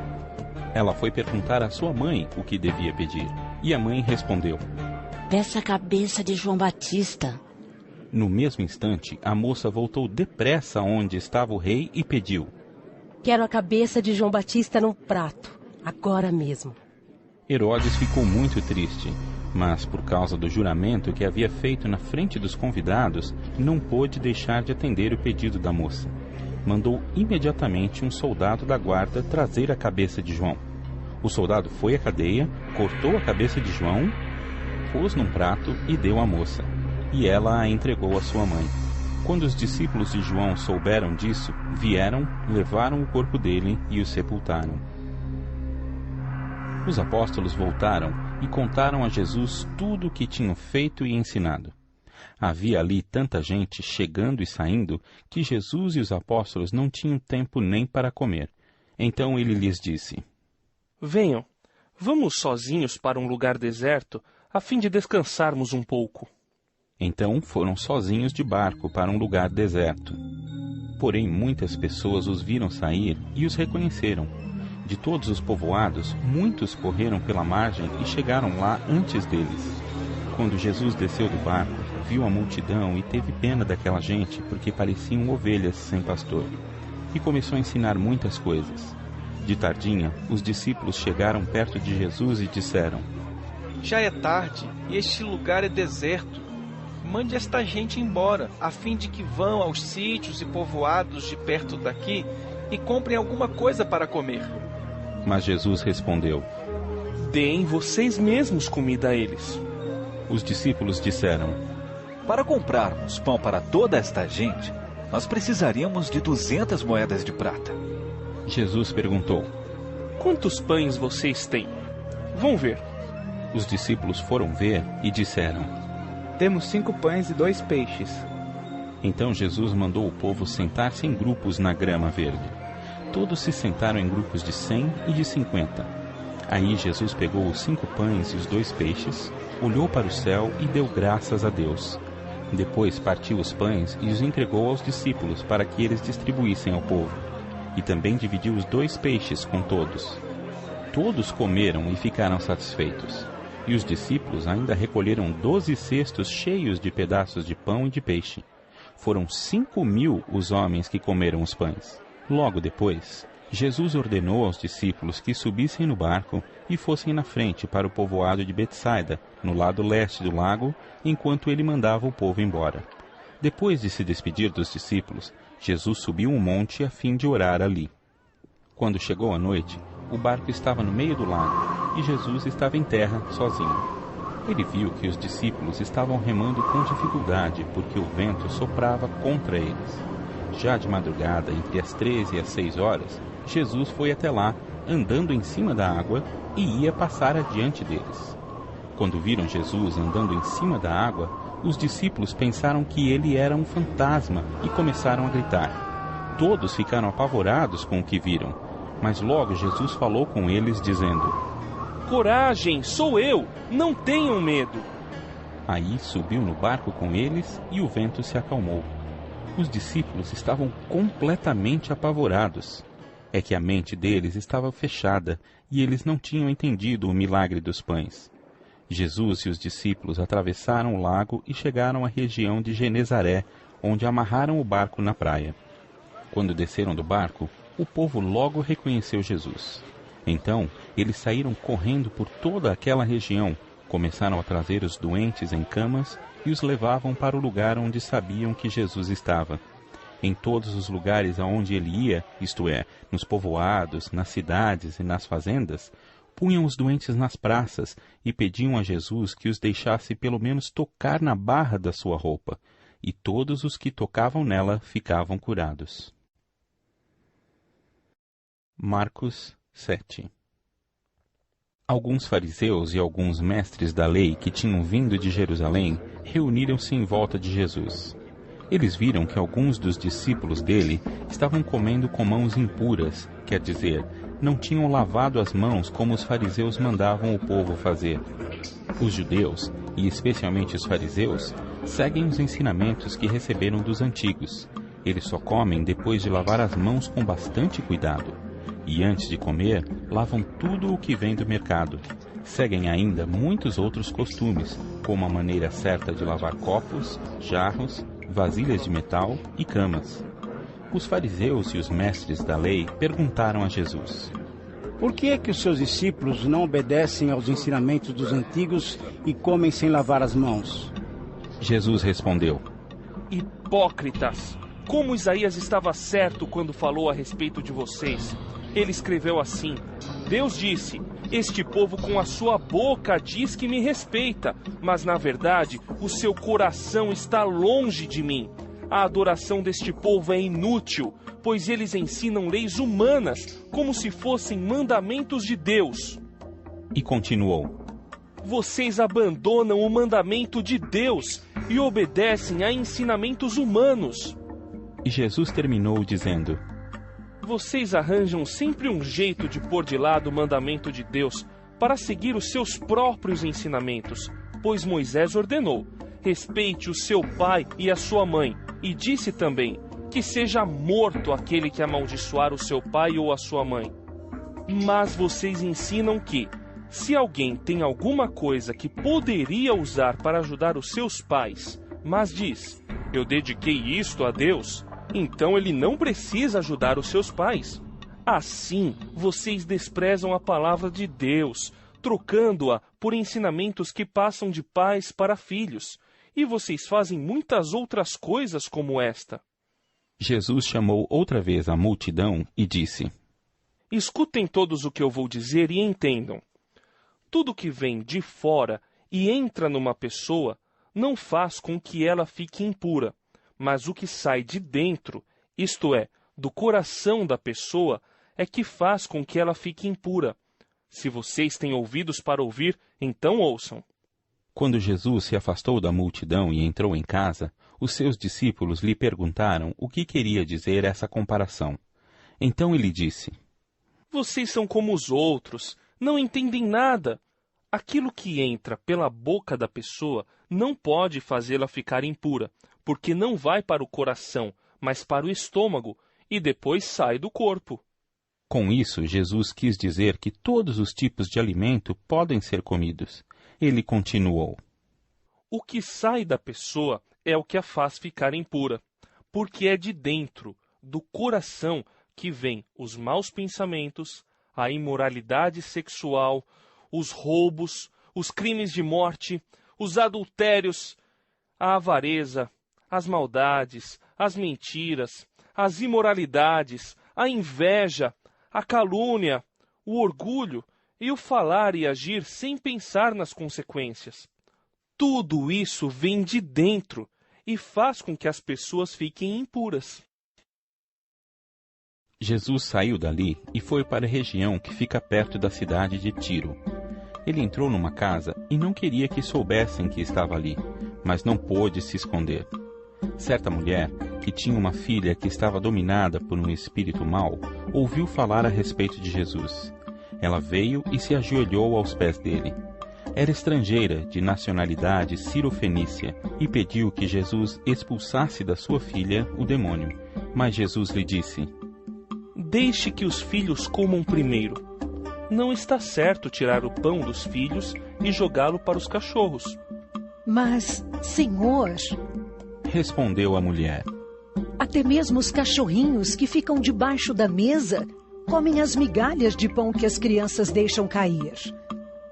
Ela foi perguntar à sua mãe o que devia pedir, e a mãe respondeu: peça a cabeça de João Batista. No mesmo instante, a moça voltou depressa onde estava o rei e pediu: quero a cabeça de João Batista num prato, agora mesmo. Herodes ficou muito triste, mas por causa do juramento que havia feito na frente dos convidados, não pôde deixar de atender o pedido da moça. Mandou imediatamente um soldado da guarda trazer a cabeça de João. O soldado foi à cadeia, cortou a cabeça de João, pôs num prato e deu à moça. E ela a entregou à sua mãe. Quando os discípulos de João souberam disso, vieram, levaram o corpo dele e o sepultaram. Os apóstolos voltaram e contaram a Jesus tudo o que tinham feito e ensinado. Havia ali tanta gente chegando e saindo que Jesus e os apóstolos não tinham tempo nem para comer. Então ele lhes disse: venham, vamos sozinhos para um lugar deserto, a fim de descansarmos um pouco. Então foram sozinhos de barco para um lugar deserto. Porém muitas pessoas os viram sair e os reconheceram. De todos os povoados, muitos correram pela margem e chegaram lá antes deles. Quando Jesus desceu do barco, viu a multidão e teve pena daquela gente, porque pareciam ovelhas sem pastor. E começou a ensinar muitas coisas. De tardinha, os discípulos chegaram perto de Jesus e disseram: já é tarde e este lugar é deserto. Mande esta gente embora, a fim de que vão aos sítios e povoados de perto daqui e comprem alguma coisa para comer. Mas Jesus respondeu: deem vocês mesmos comida a eles. Os discípulos disseram: para comprarmos pão para toda esta gente, nós precisaríamos de 200 moedas de prata. Jesus perguntou: quantos pães vocês têm? Vão ver. Os discípulos foram ver e disseram: temos 5 pães e 2 peixes. Então Jesus mandou o povo sentar-se em grupos na grama verde. Todos se sentaram em grupos de 100 e de 50. Aí Jesus pegou os 5 pães e os 2 peixes, olhou para o céu e deu graças a Deus. Depois partiu os pães e os entregou aos discípulos para que eles distribuíssem ao povo. E também dividiu os 2 peixes com todos. Todos comeram e ficaram satisfeitos. E os discípulos ainda recolheram 12 cestos cheios de pedaços de pão e de peixe. Foram 5.000 os homens que comeram os pães. Logo depois, Jesus ordenou aos discípulos que subissem no barco e fossem na frente para o povoado de Betsaida, no lado leste do lago, enquanto ele mandava o povo embora. Depois de se despedir dos discípulos, Jesus subiu um monte a fim de orar ali. Quando chegou a noite, o barco estava no meio do lago e Jesus estava em terra sozinho. Ele viu que os discípulos estavam remando com dificuldade porque o vento soprava contra eles. Já de madrugada, entre as 13 e as 6 horas, Jesus foi até lá, andando em cima da água, e ia passar adiante deles. Quando viram Jesus andando em cima da água, os discípulos pensaram que ele era um fantasma e começaram a gritar. Todos ficaram apavorados com o que viram, mas logo Jesus falou com eles, dizendo: Coragem, sou eu, não tenham medo. Aí subiu no barco com eles e o vento se acalmou. Os discípulos estavam completamente apavorados. É que a mente deles estava fechada e eles não tinham entendido o milagre dos pães. Jesus e os discípulos atravessaram o lago e chegaram à região de Genezaré, onde amarraram o barco na praia. Quando desceram do barco, o povo logo reconheceu Jesus. Então, eles saíram correndo por toda aquela região, começaram a trazer os doentes em camas e os levavam para o lugar onde sabiam que Jesus estava. Em todos os lugares aonde ele ia, isto é, nos povoados, nas cidades e nas fazendas, punham os doentes nas praças e pediam a Jesus que os deixasse pelo menos tocar na barra da sua roupa, e todos os que tocavam nela ficavam curados. Marcos 7. Alguns fariseus e alguns mestres da lei que tinham vindo de Jerusalém reuniram-se em volta de Jesus. Eles viram que alguns dos discípulos dele estavam comendo com mãos impuras, quer dizer, não tinham lavado as mãos como os fariseus mandavam o povo fazer. Os judeus, e especialmente os fariseus, seguem os ensinamentos que receberam dos antigos. Eles só comem depois de lavar as mãos com bastante cuidado. E antes de comer, lavam tudo o que vem do mercado. Seguem ainda muitos outros costumes, como a maneira certa de lavar copos, jarros, vasilhas de metal e camas. Os fariseus e os mestres da lei perguntaram a Jesus: Por que é que os seus discípulos não obedecem aos ensinamentos dos antigos e comem sem lavar as mãos? Jesus respondeu: Hipócritas! Como Isaías estava certo quando falou a respeito de vocês. Ele escreveu assim: Deus disse, este povo com a sua boca diz que me respeita, mas na verdade o seu coração está longe de mim. A adoração deste povo é inútil, pois eles ensinam leis humanas, como se fossem mandamentos de Deus. E continuou: Vocês abandonam o mandamento de Deus e obedecem a ensinamentos humanos. E Jesus terminou dizendo: Vocês arranjam sempre um jeito de pôr de lado o mandamento de Deus para seguir os seus próprios ensinamentos, pois Moisés ordenou: respeite o seu pai e a sua mãe, e disse também que seja morto aquele que amaldiçoar o seu pai ou a sua mãe. Mas vocês ensinam que, se alguém tem alguma coisa que poderia usar para ajudar os seus pais, mas diz: eu dediquei isto a Deus, então ele não precisa ajudar os seus pais. Assim, vocês desprezam a palavra de Deus, trocando-a por ensinamentos que passam de pais para filhos. E vocês fazem muitas outras coisas como esta. Jesus chamou outra vez a multidão e disse: Escutem todos o que eu vou dizer e entendam. Tudo que vem de fora e entra numa pessoa não faz com que ela fique impura. Mas o que sai de dentro, isto é, do coração da pessoa, é que faz com que ela fique impura. Se vocês têm ouvidos para ouvir, então ouçam. Quando Jesus se afastou da multidão e entrou em casa, os seus discípulos lhe perguntaram o que queria dizer essa comparação. Então ele disse: Vocês são como os outros, não entendem nada. Aquilo que entra pela boca da pessoa não pode fazê-la ficar impura, porque não vai para o coração, mas para o estômago, e depois sai do corpo. Com isso, Jesus quis dizer que todos os tipos de alimento podem ser comidos. Ele continuou: O que sai da pessoa é o que a faz ficar impura, porque é de dentro, do coração, que vem os maus pensamentos, a imoralidade sexual, os roubos, os crimes de morte, os adultérios, a avareza, as maldades, as mentiras, as imoralidades, a inveja, a calúnia, o orgulho e o falar e agir sem pensar nas consequências. Tudo isso vem de dentro e faz com que as pessoas fiquem impuras. Jesus saiu dali e foi para a região que fica perto da cidade de Tiro. Ele entrou numa casa e não queria que soubessem que estava ali, mas não pôde se esconder. Certa mulher, que tinha uma filha que estava dominada por um espírito mau, ouviu falar a respeito de Jesus. Ela veio e se ajoelhou aos pés dele. Era estrangeira, de nacionalidade cirofenícia, e pediu que Jesus expulsasse da sua filha o demônio. Mas Jesus lhe disse: Deixe que os filhos comam primeiro. Não está certo tirar o pão dos filhos e jogá-lo para os cachorros. Mas, Senhor, respondeu a mulher, até mesmo os cachorrinhos que ficam debaixo da mesa comem as migalhas de pão que as crianças deixam cair.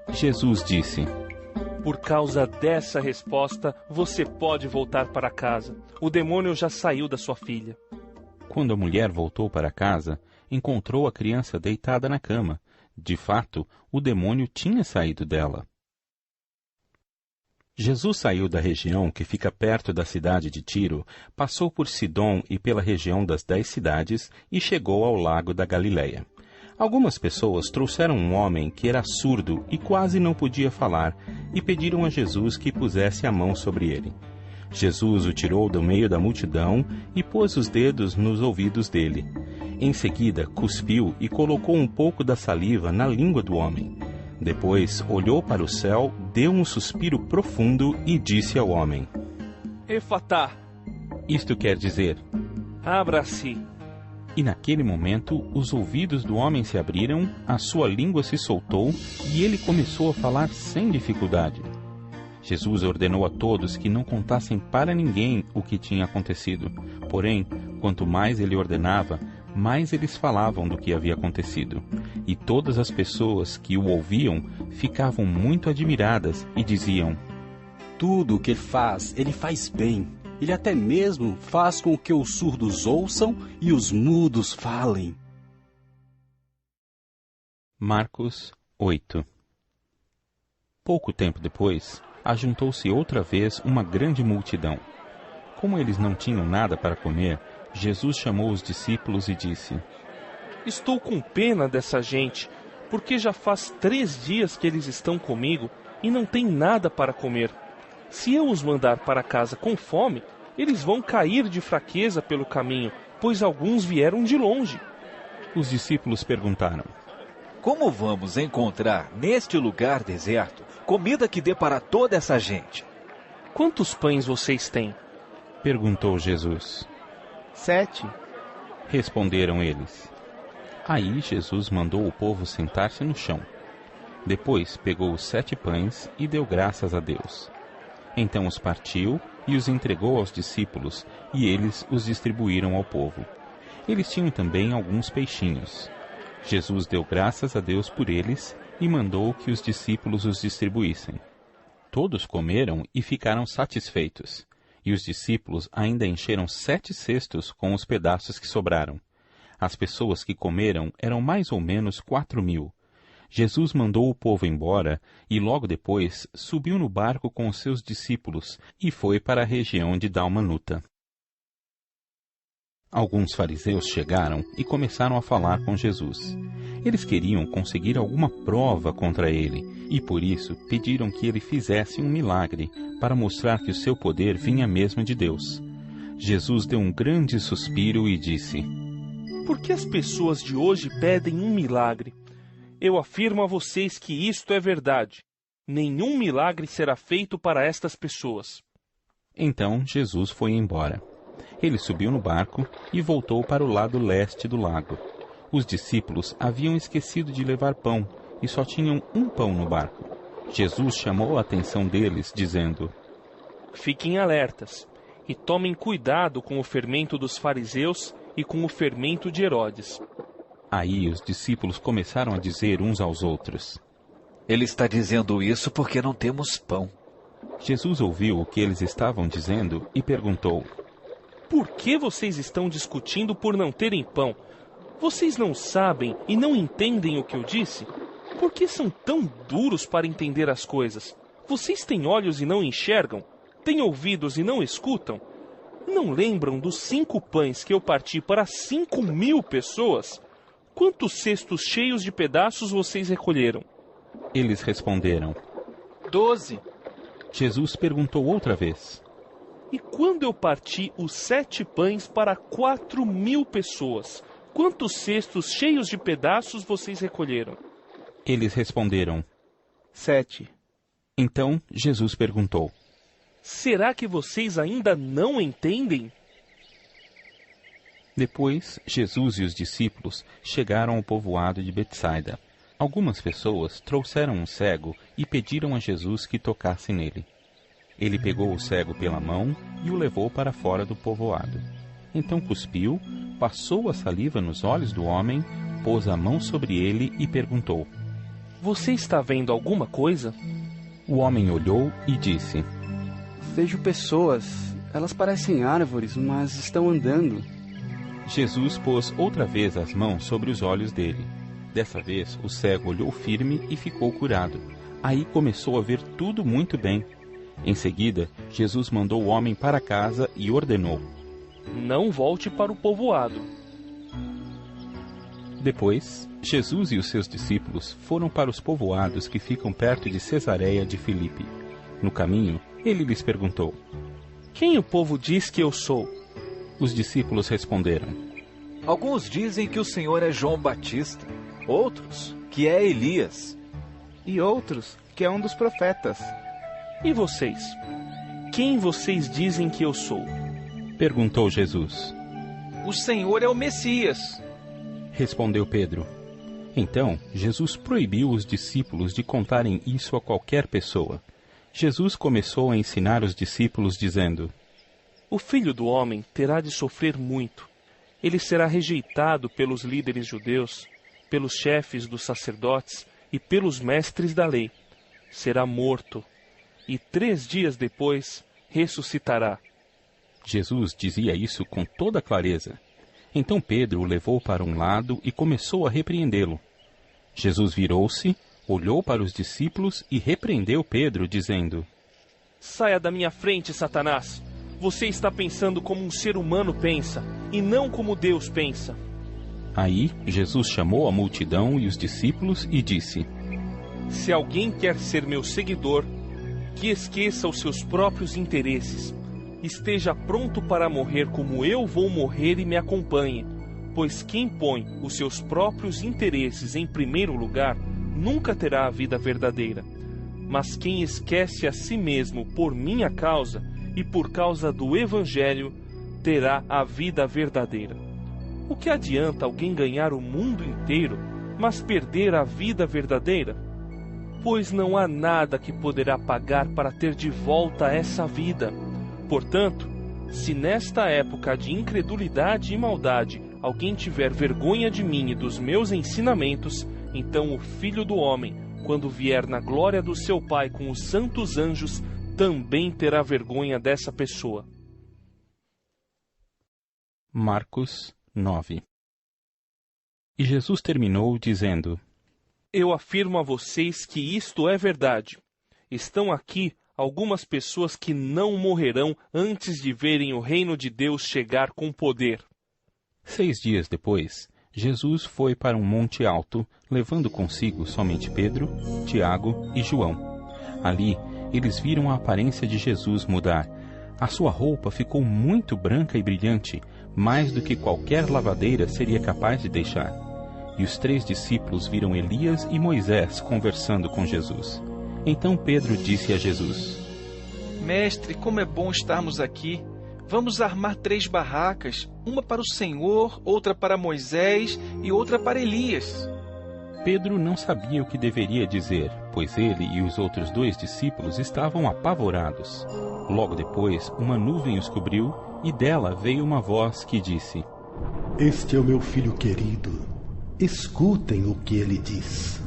Jesus disse: Por causa dessa resposta, você pode voltar para casa. O demônio já saiu da sua filha. Quando a mulher voltou para casa, encontrou a criança deitada na cama. De fato, o demônio tinha saído dela. Jesus saiu da região que fica perto da cidade de Tiro, passou por Sidom e pela região das 10 cidades e chegou ao lago da Galileia. Algumas pessoas trouxeram um homem que era surdo e quase não podia falar e pediram a Jesus que pusesse a mão sobre ele. Jesus o tirou do meio da multidão e pôs os dedos nos ouvidos dele. Em seguida, cuspiu e colocou um pouco da saliva na língua do homem. Depois, olhou para o céu, deu um suspiro profundo e disse ao homem: Efatá. Isto quer dizer: abra-se. E naquele momento, os ouvidos do homem se abriram, a sua língua se soltou e ele começou a falar sem dificuldade. Jesus ordenou a todos que não contassem para ninguém o que tinha acontecido. Porém, quanto mais ele ordenava, mais eles falavam do que havia acontecido. E todas as pessoas que o ouviam ficavam muito admiradas e diziam: Tudo o que ele faz bem. Ele até mesmo faz com que os surdos ouçam e os mudos falem. Marcos 8. Pouco tempo depois, ajuntou-se outra vez uma grande multidão. Como eles não tinham nada para comer, Jesus chamou os discípulos e disse: Estou com pena dessa gente, porque já faz 3 dias que eles estão comigo e não têm nada para comer. Se eu os mandar para casa com fome, eles vão cair de fraqueza pelo caminho, pois alguns vieram de longe. Os discípulos perguntaram: Como vamos encontrar neste lugar deserto comida que dê para toda essa gente? Quantos pães vocês têm? Perguntou Jesus. 7. Responderam eles. Aí Jesus mandou o povo sentar-se no chão. Depois pegou os 7 pães e deu graças a Deus. Então os partiu e os entregou aos discípulos, e eles os distribuíram ao povo. Eles tinham também alguns peixinhos. Jesus deu graças a Deus por eles e mandou que os discípulos os distribuíssem. Todos comeram e ficaram satisfeitos, e os discípulos ainda encheram 7 cestos com os pedaços que sobraram. As pessoas que comeram eram mais ou menos 4.000. Jesus mandou o povo embora e logo depois subiu no barco com os seus discípulos e foi para a região de Dalmanuta. Alguns fariseus chegaram e começaram a falar com Jesus. Eles queriam conseguir alguma prova contra ele e por isso pediram que ele fizesse um milagre para mostrar que o seu poder vinha mesmo de Deus. Jesus deu um grande suspiro e disse: Por que as pessoas de hoje pedem um milagre? Eu afirmo a vocês que isto é verdade. Nenhum milagre será feito para estas pessoas. Então Jesus foi embora. Ele subiu no barco e voltou para o lado leste do lago. Os discípulos haviam esquecido de levar pão e só tinham um pão no barco. Jesus chamou a atenção deles, dizendo: Fiquem alertas e tomem cuidado com o fermento dos fariseus e com o fermento de Herodes. Aí os discípulos começaram a dizer uns aos outros: Ele está dizendo isso porque não temos pão. Jesus ouviu o que eles estavam dizendo e perguntou: Por que vocês estão discutindo por não terem pão? Vocês não sabem e não entendem o que eu disse? Por que são tão duros para entender as coisas? Vocês têm olhos e não enxergam? Têm ouvidos e não escutam? Não lembram dos 5 pães que eu parti para 5.000 pessoas? Quantos cestos cheios de pedaços vocês recolheram? Eles responderam: 12. Jesus perguntou outra vez: E quando eu parti os 7 pães para 4.000 pessoas, quantos cestos cheios de pedaços vocês recolheram? Eles responderam: 7. Então Jesus perguntou: Será que vocês ainda não entendem? Depois, Jesus e os discípulos chegaram ao povoado de Betsaida. Algumas pessoas trouxeram um cego e pediram a Jesus que tocasse nele. Ele pegou o cego pela mão e o levou para fora do povoado. Então cuspiu, passou a saliva nos olhos do homem, pôs a mão sobre ele e perguntou: Você está vendo alguma coisa? O homem olhou e disse: Vejo pessoas. Elas parecem árvores, mas estão andando. Jesus pôs outra vez as mãos sobre os olhos dele. Dessa vez, o cego olhou firme e ficou curado. Aí começou a ver tudo muito bem. Em seguida, Jesus mandou o homem para casa e ordenou: Não volte para o povoado. Depois, Jesus e os seus discípulos foram para os povoados que ficam perto de Cesareia de Filipe. No caminho, ele lhes perguntou: Quem o povo diz que eu sou? Os discípulos responderam: Alguns dizem que o Senhor é João Batista, outros que é Elias, e outros que é um dos profetas. E vocês? Quem vocês dizem que eu sou? Perguntou Jesus. O Senhor é o Messias. Respondeu Pedro. Então, Jesus proibiu os discípulos de contarem isso a qualquer pessoa. Jesus começou a ensinar os discípulos dizendo: O Filho do Homem terá de sofrer muito. Ele será rejeitado pelos líderes judeus, pelos chefes dos sacerdotes e pelos mestres da lei. Será morto, e 3 dias depois ressuscitará. Jesus dizia isso com toda clareza. Então Pedro o levou para um lado e começou a repreendê-lo. Jesus virou-se, olhou para os discípulos e repreendeu Pedro, dizendo: Saia da minha frente, Satanás! Você está pensando como um ser humano pensa, e não como Deus pensa. Aí Jesus chamou a multidão e os discípulos e disse: Se alguém quer ser meu seguidor, que esqueça os seus próprios interesses. Esteja pronto para morrer como eu vou morrer e me acompanhe, pois quem põe os seus próprios interesses em primeiro lugar nunca terá a vida verdadeira. Mas quem esquece a si mesmo por minha causa e por causa do Evangelho terá a vida verdadeira. O que adianta alguém ganhar o mundo inteiro, mas perder a vida verdadeira? Pois não há nada que poderá pagar para ter de volta essa vida. Portanto, se nesta época de incredulidade e maldade alguém tiver vergonha de mim e dos meus ensinamentos, então o Filho do Homem, quando vier na glória do seu Pai com os santos anjos, também terá vergonha dessa pessoa. Marcos 9. E Jesus terminou dizendo: Eu afirmo a vocês que isto é verdade. Estão aqui algumas pessoas que não morrerão antes de verem o reino de Deus chegar com poder. 6 dias depois, Jesus foi para um monte alto, levando consigo somente Pedro, Tiago e João. Ali, eles viram a aparência de Jesus mudar. A sua roupa ficou muito branca e brilhante, mais do que qualquer lavadeira seria capaz de deixar. E os 3 discípulos viram Elias e Moisés conversando com Jesus. Então Pedro disse a Jesus: Mestre, como é bom estarmos aqui. Vamos armar 3 barracas, uma para o Senhor, outra para Moisés e outra para Elias. Pedro não sabia o que deveria dizer, pois ele e os outros 2 discípulos estavam apavorados. Logo depois, uma nuvem os cobriu e dela veio uma voz que disse: Este é o meu filho querido. Escutem o que ele diz.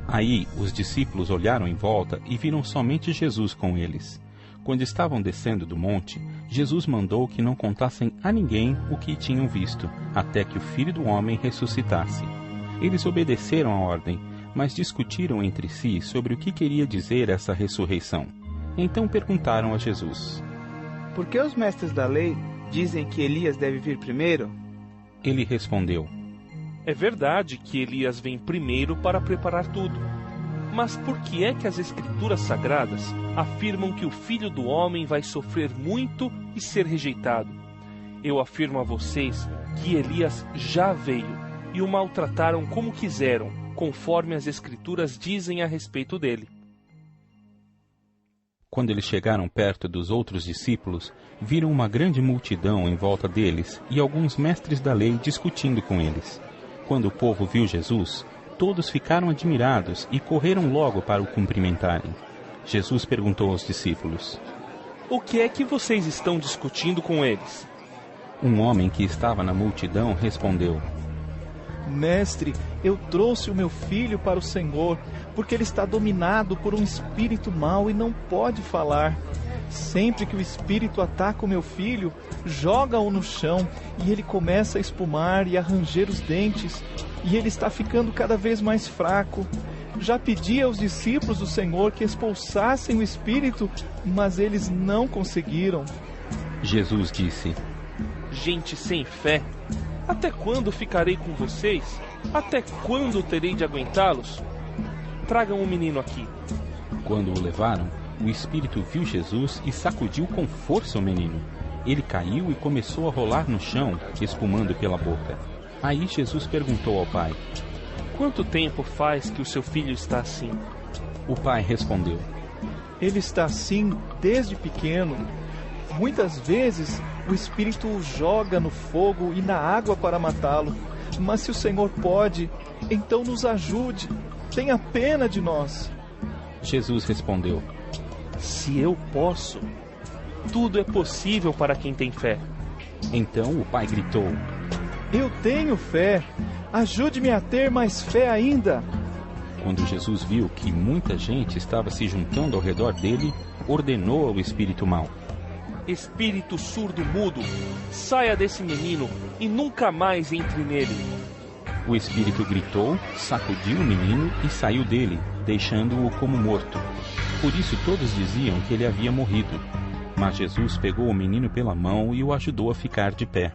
Aí os discípulos olharam em volta e viram somente Jesus com eles. Quando estavam descendo do monte, Jesus mandou que não contassem a ninguém o que tinham visto, até que o Filho do Homem ressuscitasse. Eles obedeceram a ordem, mas discutiram entre si sobre o que queria dizer essa ressurreição. Então perguntaram a Jesus: Por que os mestres da lei dizem que Elias deve vir primeiro? Ele respondeu: É verdade que Elias vem primeiro para preparar tudo. Mas por que é que as Escrituras Sagradas afirmam que o Filho do Homem vai sofrer muito e ser rejeitado? Eu afirmo a vocês que Elias já veio e o maltrataram como quiseram, conforme as Escrituras dizem a respeito dele. Quando eles chegaram perto dos outros discípulos, viram uma grande multidão em volta deles e alguns mestres da lei discutindo com eles. Quando o povo viu Jesus, todos ficaram admirados e correram logo para o cumprimentarem. Jesus perguntou aos discípulos: O que é que vocês estão discutindo com eles? Um homem que estava na multidão respondeu: Mestre, eu trouxe o meu filho para o Senhor, porque ele está dominado por um espírito mau e não pode falar. Sempre que o espírito ataca o meu filho, joga-o no chão e ele começa a espumar e a ranger os dentes, e ele está ficando cada vez mais fraco. Já pedi aos discípulos do Senhor que expulsassem o espírito, mas eles não conseguiram. Jesus disse: Gente sem fé, até quando ficarei com vocês? Até quando terei de aguentá-los? Tragam o menino aqui. Quando o levaram, o espírito viu Jesus e sacudiu com força o menino. Ele caiu e começou a rolar no chão, espumando pela boca. Aí Jesus perguntou ao pai: Quanto tempo faz que o seu filho está assim? O pai respondeu: Ele está assim desde pequeno. Muitas vezes o espírito o joga no fogo e na água para matá-lo. Mas se o Senhor pode, então nos ajude. Tenha pena de nós. Jesus respondeu: Se eu posso, tudo é possível para quem tem fé. Então o pai gritou: Eu tenho fé. Ajude-me a ter mais fé ainda. Quando Jesus viu que muita gente estava se juntando ao redor dele, ordenou ao espírito mau: Espírito surdo-mudo, saia desse menino e nunca mais entre nele. O espírito gritou, sacudiu o menino e saiu dele, deixando-o como morto. Por isso todos diziam que ele havia morrido. Mas Jesus pegou o menino pela mão e o ajudou a ficar de pé.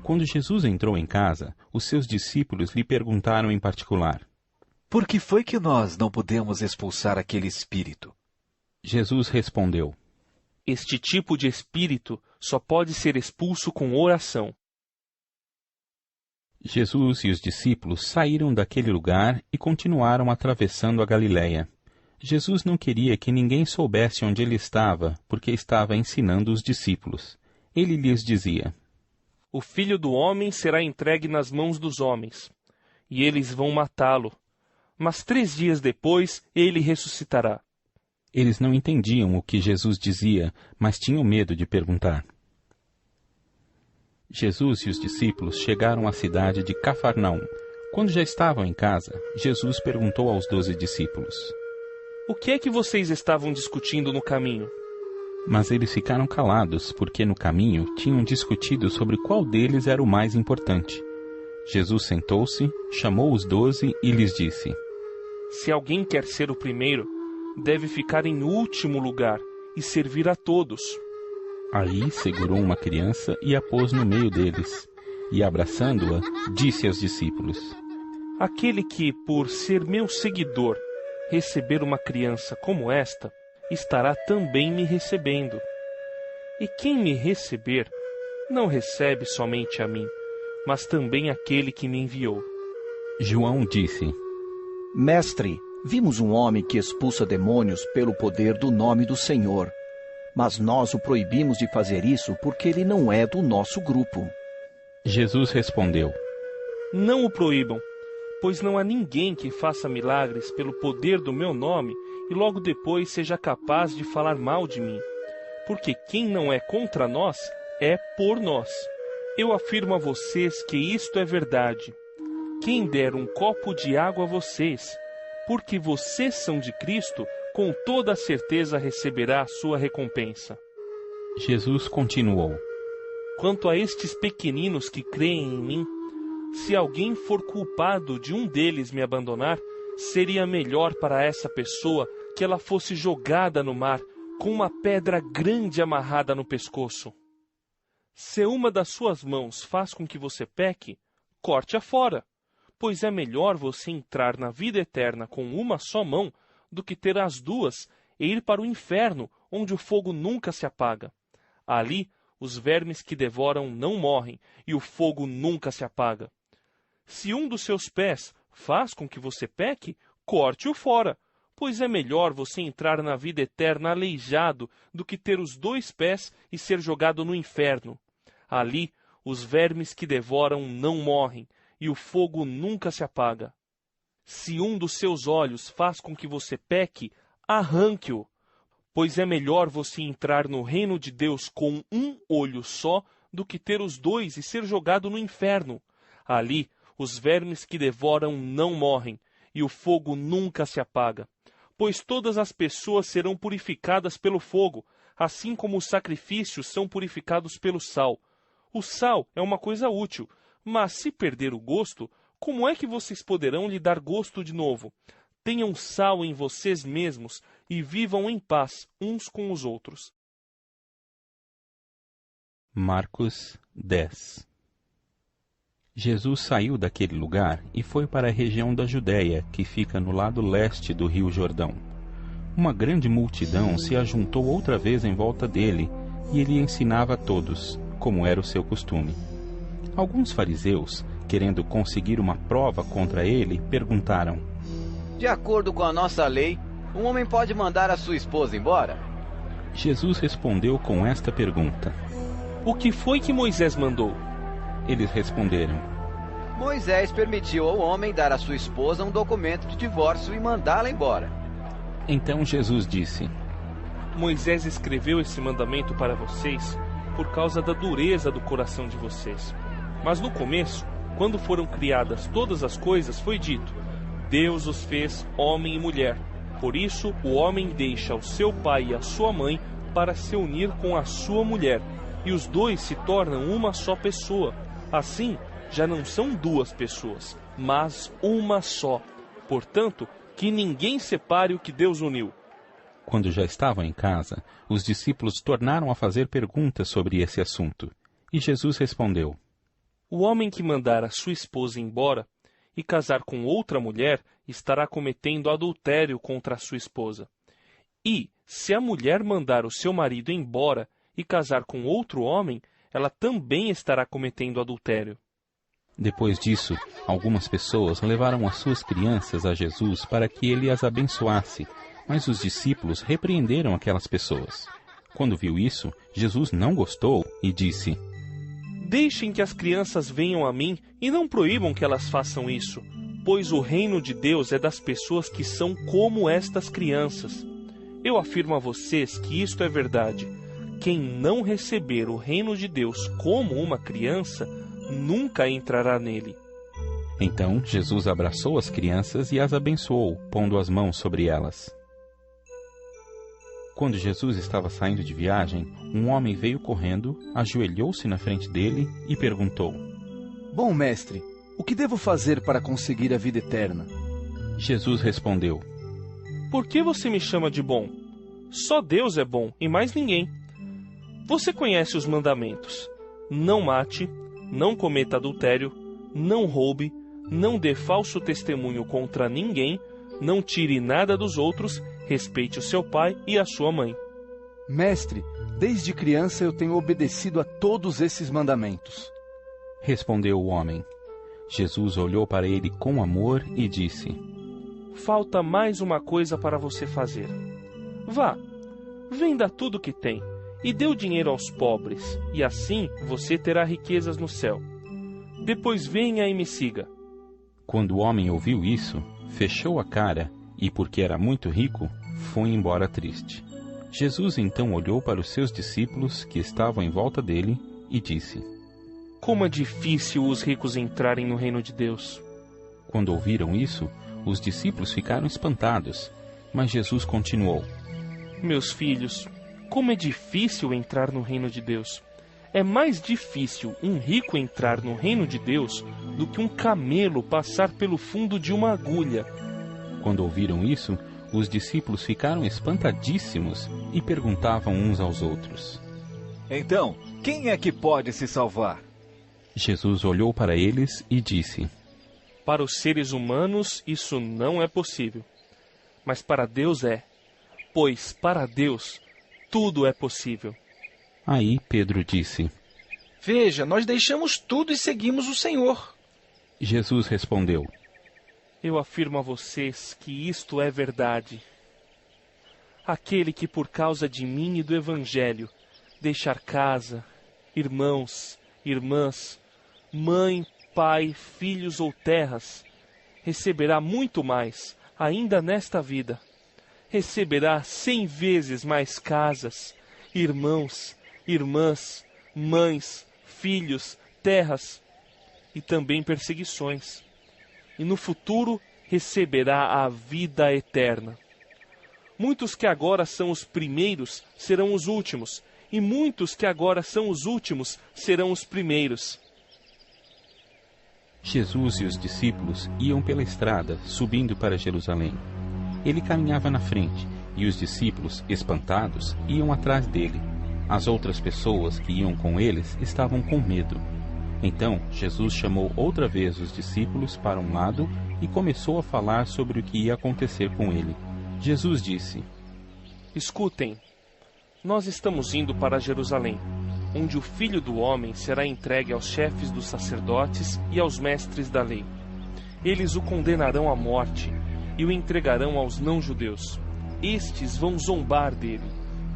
Quando Jesus entrou em casa, os seus discípulos lhe perguntaram em particular: Por que foi que nós não pudemos expulsar aquele espírito? Jesus respondeu: Este tipo de espírito só pode ser expulso com oração. Jesus e os discípulos saíram daquele lugar e continuaram atravessando a Galiléia. Jesus não queria que ninguém soubesse onde ele estava, porque estava ensinando os discípulos. Ele lhes dizia: O Filho do Homem será entregue nas mãos dos homens, e eles vão matá-lo. Mas 3 dias depois ele ressuscitará. Eles não entendiam o que Jesus dizia, mas tinham medo de perguntar. Jesus e os discípulos chegaram à cidade de Cafarnaum. Quando já estavam em casa, Jesus perguntou aos 12 discípulos: O que é que vocês estavam discutindo no caminho? Mas eles ficaram calados, porque no caminho tinham discutido sobre qual deles era o mais importante. Jesus sentou-se, chamou os 12 e lhes disse: Se alguém quer ser o primeiro, deve ficar em último lugar e servir a todos. Aí segurou uma criança e a pôs no meio deles, e abraçando-a, disse aos discípulos: Aquele que, por ser meu seguidor, receber uma criança como esta, estará também me recebendo. E quem me receber, não recebe somente a mim, mas também aquele que me enviou. João disse: Mestre, vimos um homem que expulsa demônios pelo poder do nome do Senhor. Mas nós o proibimos de fazer isso porque ele não é do nosso grupo. Jesus respondeu: Não o proíbam, pois não há ninguém que faça milagres pelo poder do meu nome e logo depois seja capaz de falar mal de mim. Porque quem não é contra nós, é por nós. Eu afirmo a vocês que isto é verdade. Quem der um copo de água a vocês, porque vocês são de Cristo, com toda a certeza receberá a sua recompensa. Jesus continuou: Quanto a estes pequeninos que creem em mim, se alguém for culpado de um deles me abandonar, seria melhor para essa pessoa que ela fosse jogada no mar com uma pedra grande amarrada no pescoço. Se uma das suas mãos faz com que você peque, corte-a fora, pois é melhor você entrar na vida eterna com uma só mão do que ter as duas e ir para o inferno, onde o fogo nunca se apaga. Ali, os vermes que devoram não morrem e o fogo nunca se apaga. Se um dos seus pés faz com que você peque, corte-o fora, pois é melhor você entrar na vida eterna aleijado do que ter os 2 pés e ser jogado no inferno. Ali, os vermes que devoram não morrem e o fogo nunca se apaga. Se um dos seus olhos faz com que você peque, arranque-o, pois é melhor você entrar no reino de Deus com um olho só do que ter os 2 e ser jogado no inferno. Ali, os vermes que devoram não morrem e o fogo nunca se apaga. Pois todas as pessoas serão purificadas pelo fogo, assim como os sacrifícios são purificados pelo sal. O sal é uma coisa útil, mas se perder o gosto, como é que vocês poderão lhe dar gosto de novo? Tenham sal em vocês mesmos e vivam em paz uns com os outros. Marcos 10. Jesus saiu daquele lugar e foi para a região da Judéia, que fica no lado leste do rio Jordão. Uma grande multidão se ajuntou outra vez em volta dele, e ele ensinava a todos, como era o seu costume. Alguns fariseus, querendo conseguir uma prova contra ele, perguntaram: De acordo com a nossa lei, um homem pode mandar a sua esposa embora? Jesus respondeu com esta pergunta: O que foi que Moisés mandou? Eles responderam: Moisés permitiu ao homem dar à sua esposa um documento de divórcio e mandá-la embora. Então Jesus disse: Moisés escreveu esse mandamento para vocês por causa da dureza do coração de vocês. Mas no começo, quando foram criadas todas as coisas, foi dito: Deus os fez homem e mulher. Por isso, o homem deixa o seu pai e a sua mãe para se unir com a sua mulher, e os 2 se tornam uma só pessoa. Assim, já não são 2 pessoas, mas uma só. Portanto, que ninguém separe o que Deus uniu. Quando já estavam em casa, os discípulos tornaram a fazer perguntas sobre esse assunto. E Jesus respondeu: O homem que mandar a sua esposa embora e casar com outra mulher estará cometendo adultério contra a sua esposa. E, se a mulher mandar o seu marido embora e casar com outro homem, ela também estará cometendo adultério. Depois disso, algumas pessoas levaram as suas crianças a Jesus para que ele as abençoasse, mas os discípulos repreenderam aquelas pessoas. Quando viu isso, Jesus não gostou e disse: Deixem que as crianças venham a mim e não proíbam que elas façam isso, pois o reino de Deus é das pessoas que são como estas crianças. Eu afirmo a vocês que isto é verdade. Quem não receber o reino de Deus como uma criança, nunca entrará nele. Então Jesus abraçou as crianças e as abençoou, pondo as mãos sobre elas. Quando Jesus estava saindo de viagem, um homem veio correndo, ajoelhou-se na frente dele e perguntou: Bom mestre, o que devo fazer para conseguir a vida eterna? Jesus respondeu: Por que você me chama de bom? Só Deus é bom e mais ninguém. Você conhece os mandamentos: não mate, não cometa adultério, não roube, não dê falso testemunho contra ninguém, não tire nada dos outros, respeite o seu pai e a sua mãe. Mestre, desde criança eu tenho obedecido a todos esses mandamentos. Respondeu o homem. Jesus olhou para ele com amor e disse: Falta mais uma coisa para você fazer. Vá, venda tudo que tem e dê o dinheiro aos pobres, e assim você terá riquezas no céu. Depois venha e me siga. Quando o homem ouviu isso, fechou a cara e, porque era muito rico, foi embora triste. Jesus então olhou para os seus discípulos que estavam em volta dele e disse: Como é difícil os ricos entrarem no reino de Deus. Quando ouviram isso, os discípulos ficaram espantados. Mas Jesus continuou: Meus filhos, como é difícil entrar no reino de Deus. É mais difícil um rico entrar no reino de Deus do que um camelo passar pelo fundo de uma agulha. Quando ouviram isso, os discípulos ficaram espantadíssimos e perguntavam uns aos outros: Então, quem é que pode se salvar? Jesus olhou para eles e disse: Para os seres humanos isso não é possível, mas para Deus é, pois para Deus tudo é possível. Aí Pedro disse: Veja, nós deixamos tudo e seguimos o Senhor. Jesus respondeu: Eu afirmo a vocês que isto é verdade. Aquele que por causa de mim e do Evangelho deixar casa, irmãos, irmãs, mãe, pai, filhos ou terras, receberá muito mais, ainda nesta vida. Receberá 100 vezes mais casas, irmãos, irmãs, mães, filhos, terras e também perseguições. E no futuro receberá a vida eterna. Muitos que agora são os primeiros serão os últimos, e muitos que agora são os últimos serão os primeiros. Jesus e os discípulos iam pela estrada, subindo para Jerusalém. Ele caminhava na frente, e os discípulos, espantados, iam atrás dele. As outras pessoas que iam com eles estavam com medo. Então Jesus chamou outra vez os discípulos para um lado e começou a falar sobre o que ia acontecer com ele. Jesus disse: Escutem, nós estamos indo para Jerusalém, onde o Filho do Homem será entregue aos chefes dos sacerdotes e aos mestres da lei. Eles o condenarão à morte e o entregarão aos não-judeus. Estes vão zombar dele,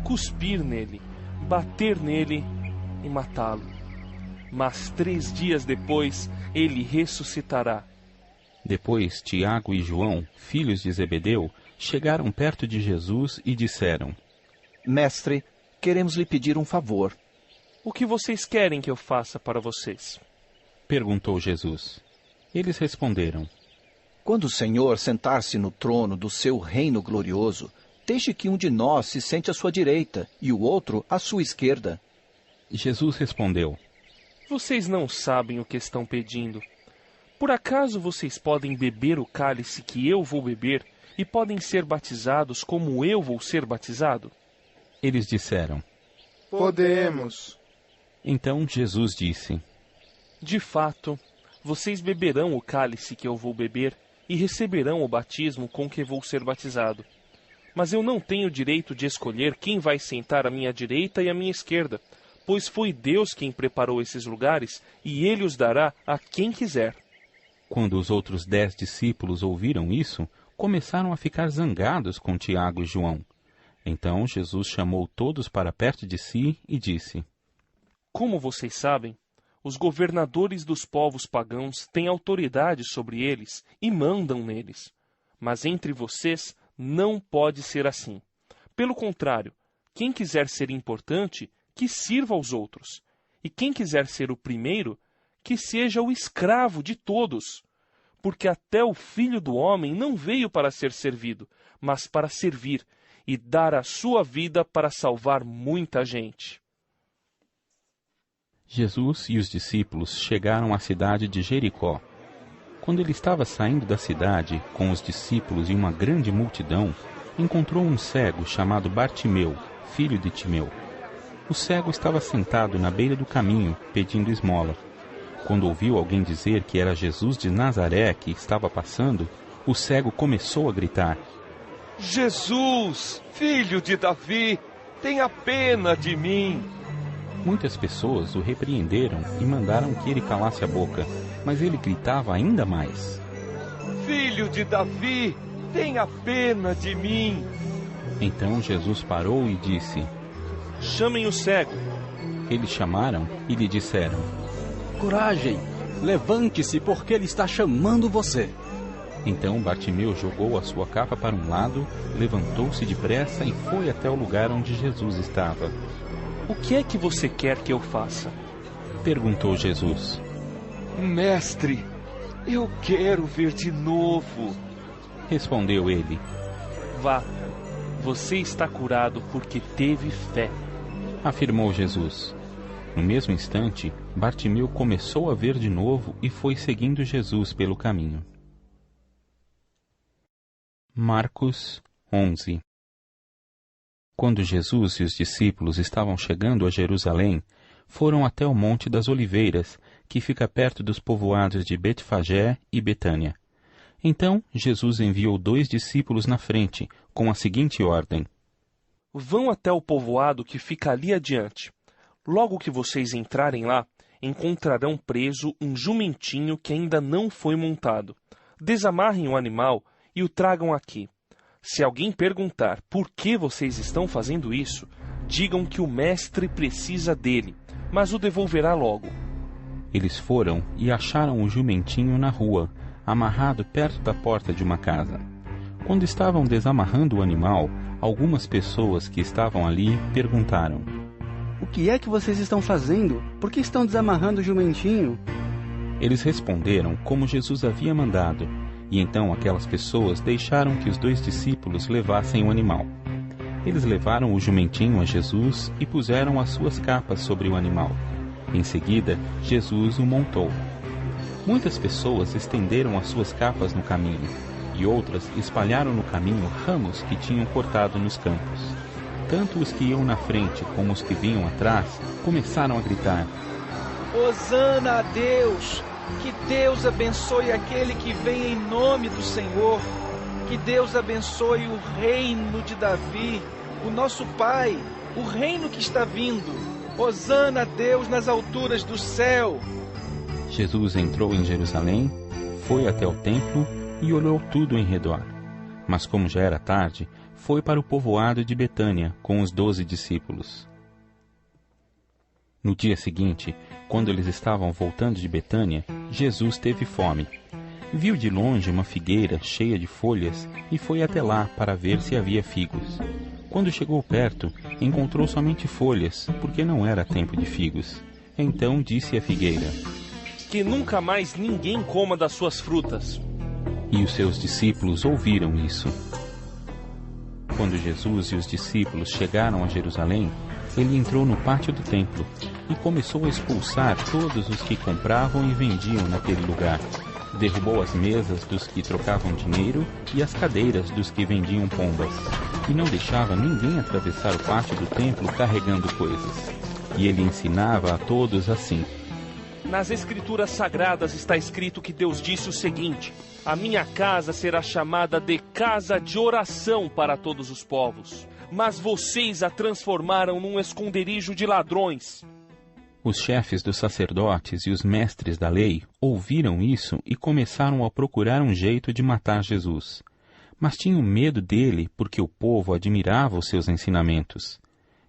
cuspir nele, bater nele e matá-lo. Mas 3 dias depois ele ressuscitará. Depois Tiago e João, filhos de Zebedeu, chegaram perto de Jesus e disseram: Mestre, queremos lhe pedir um favor. O que vocês querem que eu faça para vocês? Perguntou Jesus. Eles responderam: Quando o Senhor sentar-se no trono do seu reino glorioso, deixe que um de nós se sente à sua direita e o outro à sua esquerda. Jesus respondeu: Vocês não sabem o que estão pedindo. Por acaso vocês podem beber o cálice que eu vou beber e podem ser batizados como eu vou ser batizado? Eles disseram: Podemos. Então Jesus disse: De fato, vocês beberão o cálice que eu vou beber e receberão o batismo com que vou ser batizado. Mas eu não tenho direito de escolher quem vai sentar à minha direita e à minha esquerda, pois foi Deus quem preparou esses lugares e Ele os dará a quem quiser. Quando os outros 10 discípulos ouviram isso, começaram a ficar zangados com Tiago e João. Então Jesus chamou todos para perto de si e disse: Como vocês sabem, os governadores dos povos pagãos têm autoridade sobre eles e mandam neles. Mas entre vocês não pode ser assim. Pelo contrário, quem quiser ser importante, que sirva aos outros. E quem quiser ser o primeiro, que seja o escravo de todos. Porque até o Filho do Homem não veio para ser servido, mas para servir e dar a sua vida para salvar muita gente. Jesus e os discípulos chegaram à cidade de Jericó. Quando ele estava saindo da cidade, com os discípulos e uma grande multidão, encontrou um cego chamado Bartimeu, filho de Timeu. O cego estava sentado na beira do caminho, pedindo esmola. Quando ouviu alguém dizer que era Jesus de Nazaré que estava passando, o cego começou a gritar: Jesus, filho de Davi, tenha pena de mim. Muitas pessoas o repreenderam e mandaram que ele calasse a boca, mas ele gritava ainda mais: Filho de Davi, tenha pena de mim. Então Jesus parou e disse: Chamem o cego. Eles chamaram e lhe disseram: Coragem, levante-se, porque ele está chamando você. Então Bartimeu jogou a sua capa para um lado, levantou-se depressa e foi até o lugar onde Jesus estava. O que é que você quer que eu faça? Perguntou Jesus. Mestre, eu quero ver de novo. Respondeu ele. Vá, você está curado porque teve fé. Afirmou Jesus. No mesmo instante, Bartimeu começou a ver de novo e foi seguindo Jesus pelo caminho. Marcos 11. Quando Jesus e os discípulos estavam chegando a Jerusalém, foram até o Monte das Oliveiras, que fica perto dos povoados de Betfagé e Betânia. Então, Jesus enviou 2 discípulos na frente, com a seguinte ordem: Vão até o povoado que fica ali adiante. Logo que vocês entrarem lá, encontrarão preso um jumentinho que ainda não foi montado. Desamarrem o animal e o tragam aqui. Se alguém perguntar por que vocês estão fazendo isso, digam que o mestre precisa dele, mas o devolverá logo. Eles foram e acharam o jumentinho na rua, amarrado perto da porta de uma casa. Quando estavam desamarrando o animal, algumas pessoas que estavam ali perguntaram: O que é que vocês estão fazendo? Por que estão desamarrando o jumentinho? Eles responderam como Jesus havia mandado, e então aquelas pessoas deixaram que os 2 discípulos levassem o animal. Eles levaram o jumentinho a Jesus e puseram as suas capas sobre o animal. Em seguida, Jesus o montou. Muitas pessoas estenderam as suas capas no caminho, e outras espalharam no caminho ramos que tinham cortado nos campos. Tanto os que iam na frente como os que vinham atrás começaram a gritar: Hosana a Deus! Que Deus abençoe aquele que vem em nome do Senhor. Que Deus abençoe o reino de Davi, o nosso Pai, o reino que está vindo. Hosana a Deus nas alturas do céu. Jesus entrou em Jerusalém, foi até o templo e olhou tudo em redor. Mas como já era tarde, foi para o povoado de Betânia com os 12 discípulos. No dia seguinte, quando eles estavam voltando de Betânia, Jesus teve fome. Viu de longe uma figueira cheia de folhas e foi até lá para ver se havia figos. Quando chegou perto, encontrou somente folhas, porque não era tempo de figos. Então disse à figueira: Que nunca mais ninguém coma das suas frutas. E os seus discípulos ouviram isso. Quando Jesus e os discípulos chegaram a Jerusalém, ele entrou no pátio do templo e começou a expulsar todos os que compravam e vendiam naquele lugar. Derrubou as mesas dos que trocavam dinheiro e as cadeiras dos que vendiam pombas, e não deixava ninguém atravessar o pátio do templo carregando coisas. E ele ensinava a todos assim: Nas Escrituras Sagradas está escrito que Deus disse o seguinte: A minha casa será chamada de casa de oração para todos os povos, mas vocês a transformaram num esconderijo de ladrões. Os chefes dos sacerdotes e os mestres da lei ouviram isso e começaram a procurar um jeito de matar Jesus. Mas tinham medo dele porque o povo admirava os seus ensinamentos.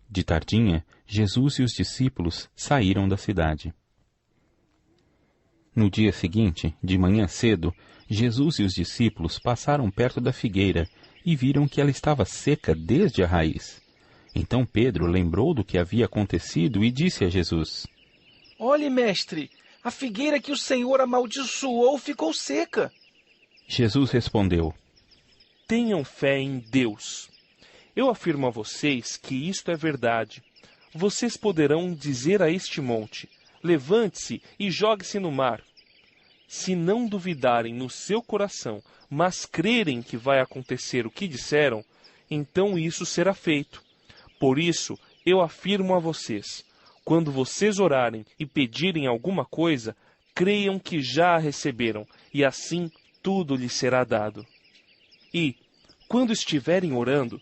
De tardinha, Jesus e os discípulos saíram da cidade. No dia seguinte, de manhã cedo, Jesus e os discípulos passaram perto da figueira e viram que ela estava seca desde a raiz. Então Pedro lembrou do que havia acontecido e disse a Jesus: Olhe, mestre, a figueira que o Senhor amaldiçoou ficou seca. Jesus respondeu: Tenham fé em Deus. Eu afirmo a vocês que isto é verdade. Vocês poderão dizer a este monte: levante-se e jogue-se no mar. Se não duvidarem no seu coração, mas crerem que vai acontecer o que disseram, então isso será feito. Por isso, eu afirmo a vocês, quando vocês orarem e pedirem alguma coisa, creiam que já a receberam, e assim tudo lhes será dado. E, quando estiverem orando,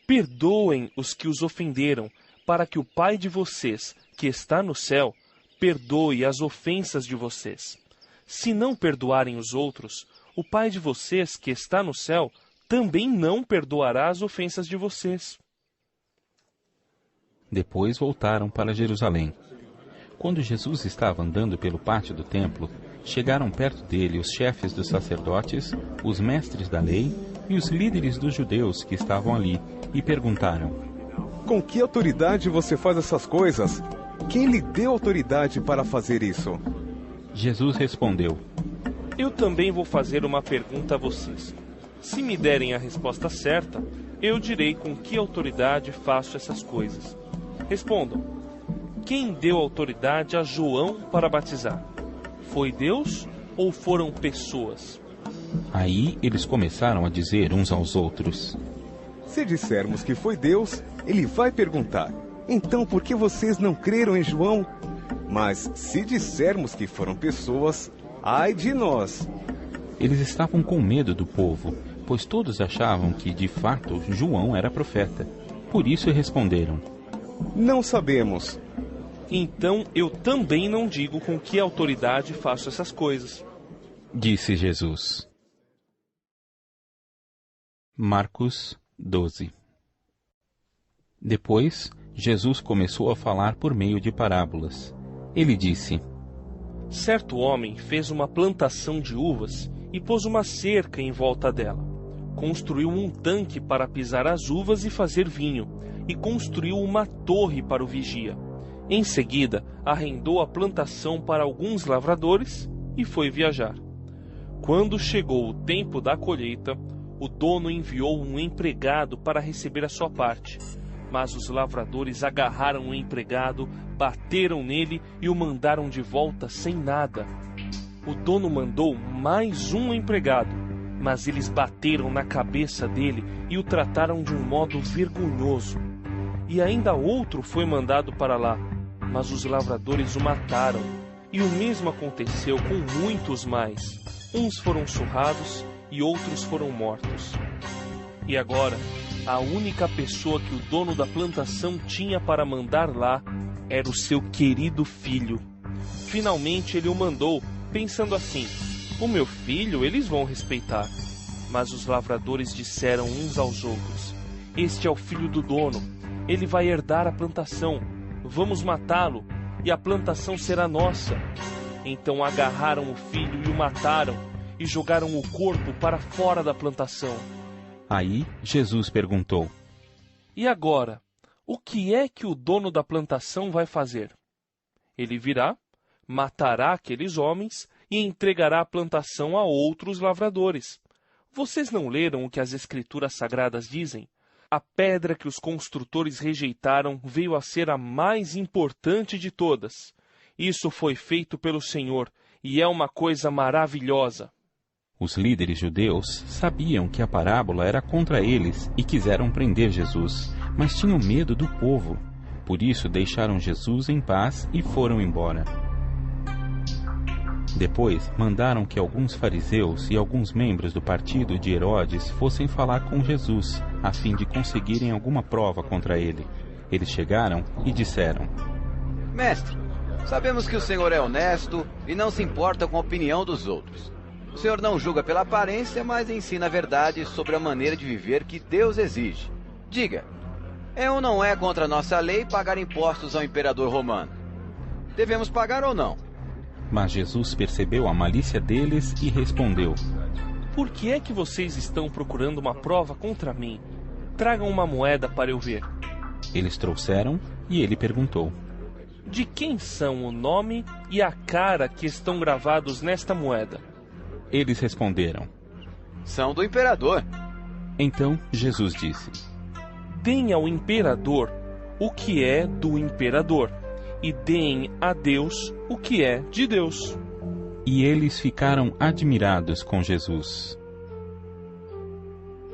perdoem os que os ofenderam, para que o Pai de vocês, que está no céu, perdoe as ofensas de vocês. Se não perdoarem os outros, o Pai de vocês, que está no céu, também não perdoará as ofensas de vocês. Depois voltaram para Jerusalém. Quando Jesus estava andando pelo pátio do templo, chegaram perto dele os chefes dos sacerdotes, os mestres da lei e os líderes dos judeus que estavam ali, e perguntaram: Com que autoridade você faz essas coisas? Quem lhe deu autoridade para fazer isso? Jesus respondeu: Eu também vou fazer uma pergunta a vocês. Se me derem a resposta certa, eu direi com que autoridade faço essas coisas. Respondam. Quem deu autoridade a João para batizar? Foi Deus ou foram pessoas? Aí eles começaram a dizer uns aos outros: Se dissermos que foi Deus, ele vai perguntar: então por que vocês não creram em João? Mas se dissermos que foram pessoas, ai de nós! Eles estavam com medo do povo, pois todos achavam que, de fato, João era profeta. Por isso responderam: Não sabemos. Então eu também não digo com que autoridade faço essas coisas. Disse Jesus. Marcos 12. Depois, Jesus começou a falar por meio de parábolas. Ele disse: Certo homem fez uma plantação de uvas e pôs uma cerca em volta dela. Construiu um tanque para pisar as uvas e fazer vinho, e construiu uma torre para o vigia. Em seguida, arrendou a plantação para alguns lavradores e foi viajar. Quando chegou o tempo da colheita, o dono enviou um empregado para receber a sua parte. Mas os lavradores agarraram o empregado, bateram nele e o mandaram de volta sem nada. O dono mandou mais um empregado, mas eles bateram na cabeça dele e o trataram de um modo vergonhoso. E ainda outro foi mandado para lá, mas os lavradores o mataram. E o mesmo aconteceu com muitos mais. Uns foram surrados e outros foram mortos. E agora, a única pessoa que o dono da plantação tinha para mandar lá era o seu querido filho. Finalmente ele o mandou, pensando assim: o meu filho eles vão respeitar. Mas os lavradores disseram uns aos outros: este é o filho do dono, ele vai herdar a plantação. Vamos matá-lo, e a plantação será nossa. Então agarraram o filho e o mataram, e jogaram o corpo para fora da plantação. Aí Jesus perguntou: E agora, o que é que o dono da plantação vai fazer? Ele virá, matará aqueles homens e entregará a plantação a outros lavradores. Vocês não leram o que as Escrituras Sagradas dizem? A pedra que os construtores rejeitaram veio a ser a mais importante de todas. Isso foi feito pelo Senhor, e é uma coisa maravilhosa. Os líderes judeus sabiam que a parábola era contra eles e quiseram prender Jesus, mas tinham medo do povo. Por isso deixaram Jesus em paz e foram embora. Depois mandaram que alguns fariseus e alguns membros do partido de Herodes fossem falar com Jesus, a fim de conseguirem alguma prova contra ele. Eles chegaram e disseram: Mestre, sabemos que o senhor é honesto e não se importa com a opinião dos outros. O senhor não julga pela aparência, mas ensina a verdade sobre a maneira de viver que Deus exige. Diga, é ou não é contra a nossa lei pagar impostos ao imperador romano? Devemos pagar ou não? Mas Jesus percebeu a malícia deles e respondeu: Por que é que vocês estão procurando uma prova contra mim? Tragam uma moeda para eu ver. Eles trouxeram e ele perguntou: De quem são o nome e a cara que estão gravados nesta moeda? Eles responderam: São do imperador. Então Jesus disse: Deem ao imperador o que é do imperador, e deem a Deus o que é de Deus. E eles ficaram admirados com Jesus.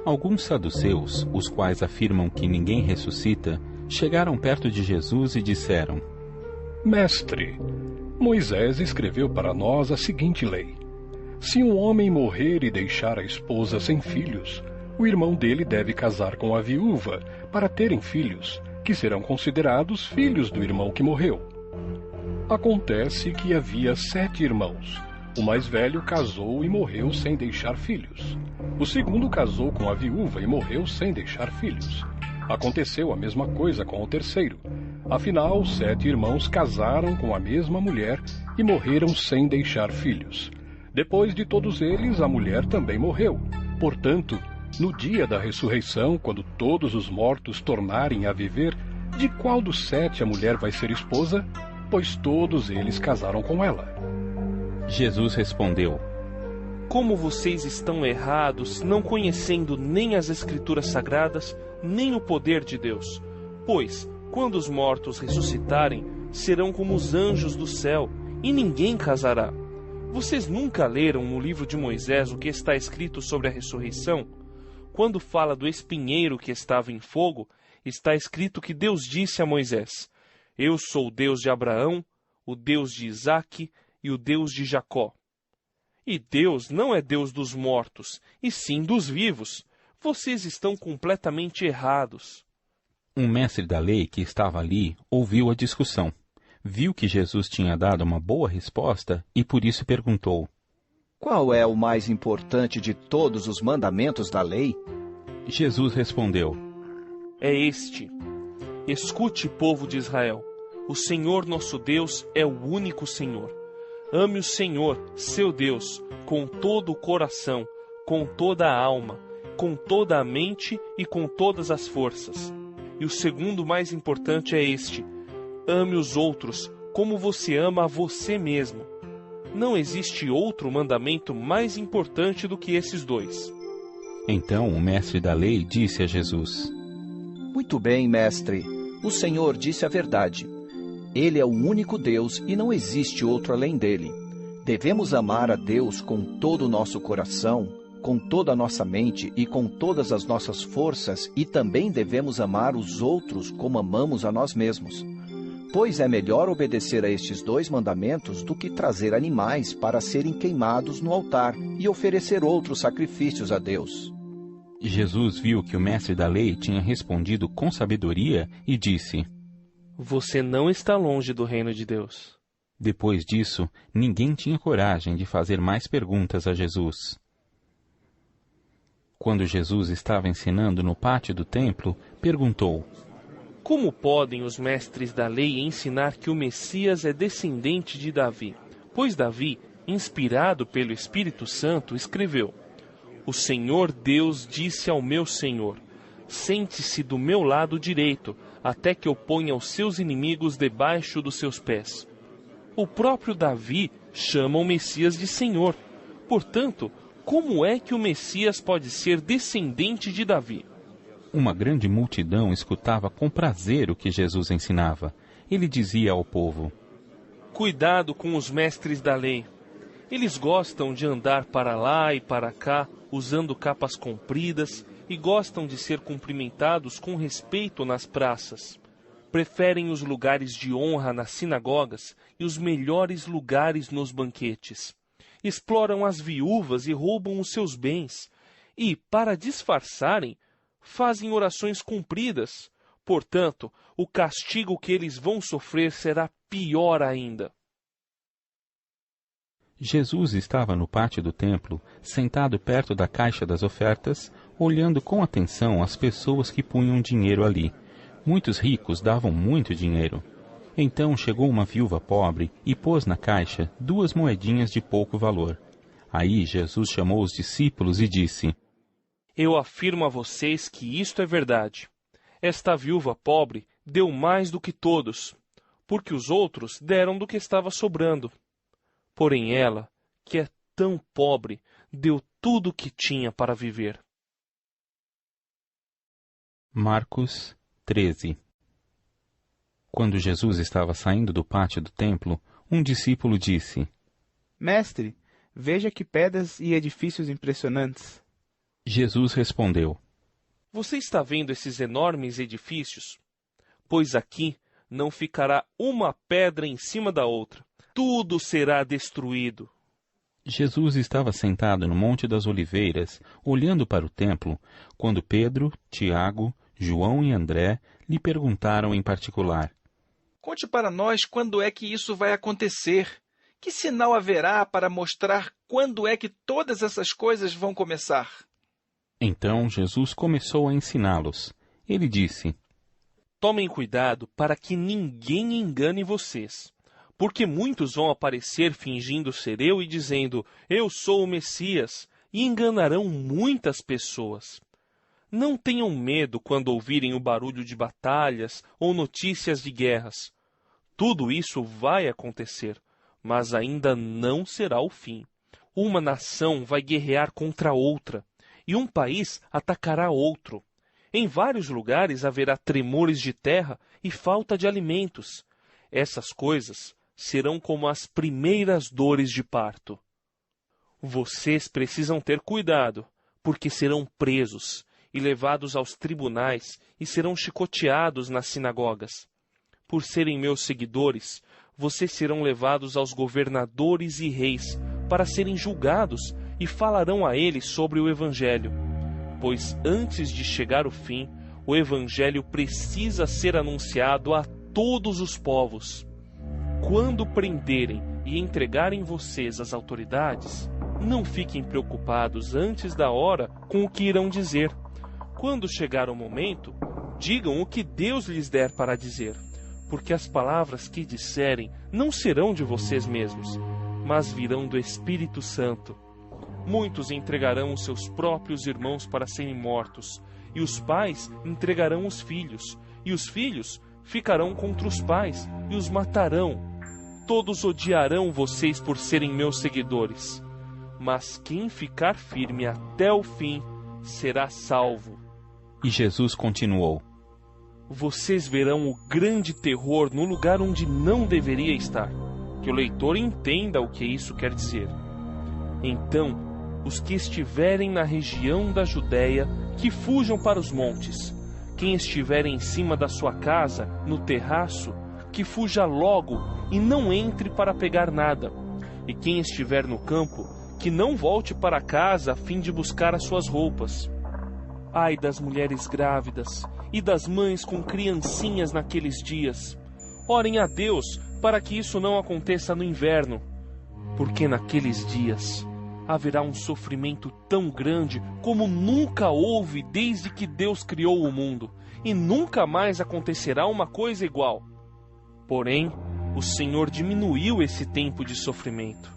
Alguns saduceus, os quais afirmam que ninguém ressuscita, chegaram perto de Jesus e disseram: Mestre, Moisés escreveu para nós a seguinte lei: se um homem morrer e deixar a esposa sem filhos, o irmão dele deve casar com a viúva para terem filhos, que serão considerados filhos do irmão que morreu. Acontece que havia 7 irmãos. O mais velho casou e morreu sem deixar filhos. O segundo casou com a viúva e morreu sem deixar filhos. Aconteceu a mesma coisa com o terceiro. Afinal, 7 irmãos casaram com a mesma mulher e morreram sem deixar filhos. Depois de todos eles, a mulher também morreu. Portanto, no dia da ressurreição, quando todos os mortos tornarem a viver, De qual dos 7 a mulher vai ser esposa? Pois todos eles casaram com ela. Jesus respondeu: Como vocês estão errados, não conhecendo nem as Escrituras Sagradas, nem o poder de Deus. Pois, quando os mortos ressuscitarem, serão como os anjos do céu, e ninguém casará. Vocês nunca leram no livro de Moisés o que está escrito sobre a ressurreição? Quando fala do espinheiro que estava em fogo, está escrito que Deus disse a Moisés: Eu sou o Deus de Abraão, o Deus de Isaque e o Deus de Jacó. E Deus não é Deus dos mortos, e sim dos vivos. Vocês estão completamente errados. Um mestre da lei que estava ali ouviu a discussão. Viu que Jesus tinha dado uma boa resposta e por isso perguntou: Qual é o mais importante de todos os mandamentos da lei? Jesus respondeu: É este: Escute, povo de Israel, o Senhor nosso Deus é o único Senhor. Ame o Senhor, seu Deus, com todo o coração, com toda a alma, com toda a mente e com todas as forças. E o segundo mais importante é este: ame os outros como você ama a você mesmo. Não existe outro mandamento mais importante do que esses dois. Então o mestre da lei disse a Jesus: Muito bem, mestre. O Senhor disse a verdade. Ele é o único Deus e não existe outro além dele. Devemos amar a Deus com todo o nosso coração, com toda a nossa mente e com todas as nossas forças, e também devemos amar os outros como amamos a nós mesmos. Pois é melhor obedecer a estes 2 mandamentos do que trazer animais para serem queimados no altar e oferecer outros sacrifícios a Deus. Jesus viu que o mestre da lei tinha respondido com sabedoria e disse: Você não está longe do reino de Deus. Depois disso, ninguém tinha coragem de fazer mais perguntas a Jesus. Quando Jesus estava ensinando no pátio do templo, perguntou: Como podem os mestres da lei ensinar que o Messias é descendente de Davi? Pois Davi, inspirado pelo Espírito Santo, escreveu: O Senhor Deus disse ao meu Senhor: Sente-se do meu lado direito, até que eu ponha os seus inimigos debaixo dos seus pés. O próprio Davi chama o Messias de Senhor. Portanto, como é que o Messias pode ser descendente de Davi? Uma grande multidão escutava com prazer o que Jesus ensinava. Ele dizia ao povo: Cuidado com os mestres da lei. Eles gostam de andar para lá e para cá, usando capas compridas, e gostam de ser cumprimentados com respeito nas praças. Preferem os lugares de honra nas sinagogas e os melhores lugares nos banquetes. Exploram as viúvas e roubam os seus bens. E, para disfarçarem, fazem orações compridas. Portanto, o castigo que eles vão sofrer será pior ainda. Jesus estava no pátio do templo, sentado perto da caixa das ofertas, olhando com atenção as pessoas que punham dinheiro ali. Muitos ricos davam muito dinheiro. Então chegou uma viúva pobre e pôs na caixa 2 moedinhas de pouco valor. Aí Jesus chamou os discípulos e disse: Eu afirmo a vocês que isto é verdade. Esta viúva pobre deu mais do que todos, porque os outros deram do que estava sobrando. Porém ela, que é tão pobre, deu tudo o que tinha para viver. Marcos 13. Quando Jesus estava saindo do pátio do templo, um discípulo disse: Mestre, veja que pedras e edifícios impressionantes. Jesus respondeu: Você está vendo esses enormes edifícios? Pois aqui não ficará uma pedra em cima da outra. Tudo será destruído. Jesus estava sentado no Monte das Oliveiras, olhando para o templo, quando Pedro, Tiago, João e André lhe perguntaram em particular: Conte para nós quando é que isso vai acontecer. Que sinal haverá para mostrar quando é que todas essas coisas vão começar? Então Jesus começou a ensiná-los. Ele disse: Tomem cuidado para que ninguém engane vocês. Porque muitos vão aparecer fingindo ser eu e dizendo: Eu sou o Messias, e enganarão muitas pessoas. Não tenham medo quando ouvirem o barulho de batalhas ou notícias de guerras. Tudo isso vai acontecer, mas ainda não será o fim. Uma nação vai guerrear contra outra, e um país atacará outro. Em vários lugares haverá tremores de terra e falta de alimentos. Essas coisas serão como as primeiras dores de parto. Vocês precisam ter cuidado, porque serão presos e levados aos tribunais e serão chicoteados nas sinagogas. Por serem meus seguidores, vocês serão levados aos governadores e reis para serem julgados e falarão a eles sobre o Evangelho. Pois antes de chegar o fim, o Evangelho precisa ser anunciado a todos os povos. Quando prenderem e entregarem vocês às autoridades, não fiquem preocupados antes da hora com o que irão dizer. Quando chegar o momento, digam o que Deus lhes der para dizer, porque as palavras que disserem não serão de vocês mesmos, mas virão do Espírito Santo. Muitos entregarão os seus próprios irmãos para serem mortos, e os pais entregarão os filhos, e os filhos ficarão contra os pais e os matarão. Todos odiarão vocês por serem meus seguidores, mas quem ficar firme até o fim será salvo. E Jesus continuou: Vocês verão o grande terror no lugar onde não deveria estar. Que o leitor entenda o que isso quer dizer. Então, os que estiverem na região da Judéia, que fujam para os montes. Quem estiver em cima da sua casa, no terraço, que fuja logo e não entre para pegar nada. E quem estiver no campo, que não volte para casa a fim de buscar as suas roupas. Ai das mulheres grávidas e das mães com criancinhas naqueles dias. Orem a Deus para que isso não aconteça no inverno, porque naqueles dias haverá um sofrimento tão grande como nunca houve desde que Deus criou o mundo, e nunca mais acontecerá uma coisa igual. Porém, o Senhor diminuiu esse tempo de sofrimento.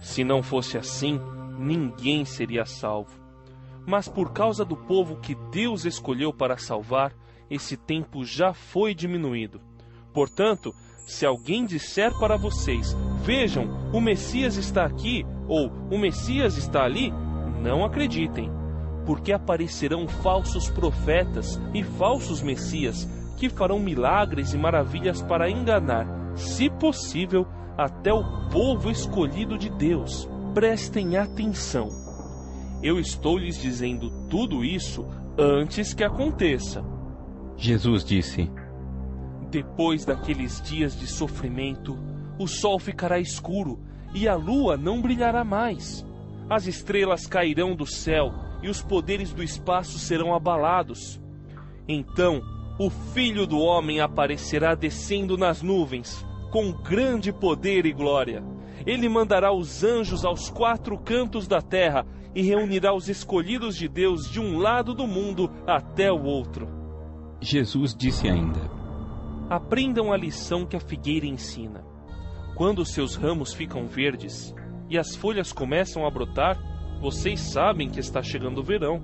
Se não fosse assim, ninguém seria salvo. Mas por causa do povo que Deus escolheu para salvar, esse tempo já foi diminuído. Portanto, se alguém disser para vocês, vejam, o Messias está aqui, ou o Messias está ali, não acreditem, porque aparecerão falsos profetas e falsos Messias, que farão milagres e maravilhas para enganar, se possível, até o povo escolhido de Deus. Prestem atenção. Eu estou lhes dizendo tudo isso antes que aconteça. Jesus disse: Depois daqueles dias de sofrimento, o sol ficará escuro e a lua não brilhará mais. As estrelas cairão do céu e os poderes do espaço serão abalados. Então, o Filho do Homem aparecerá descendo nas nuvens, com grande poder e glória. Ele mandará os anjos aos 4 cantos da terra e reunirá os escolhidos de Deus de um lado do mundo até o outro. Jesus disse ainda: Aprendam a lição que a figueira ensina. Quando seus ramos ficam verdes e as folhas começam a brotar, vocês sabem que está chegando o verão.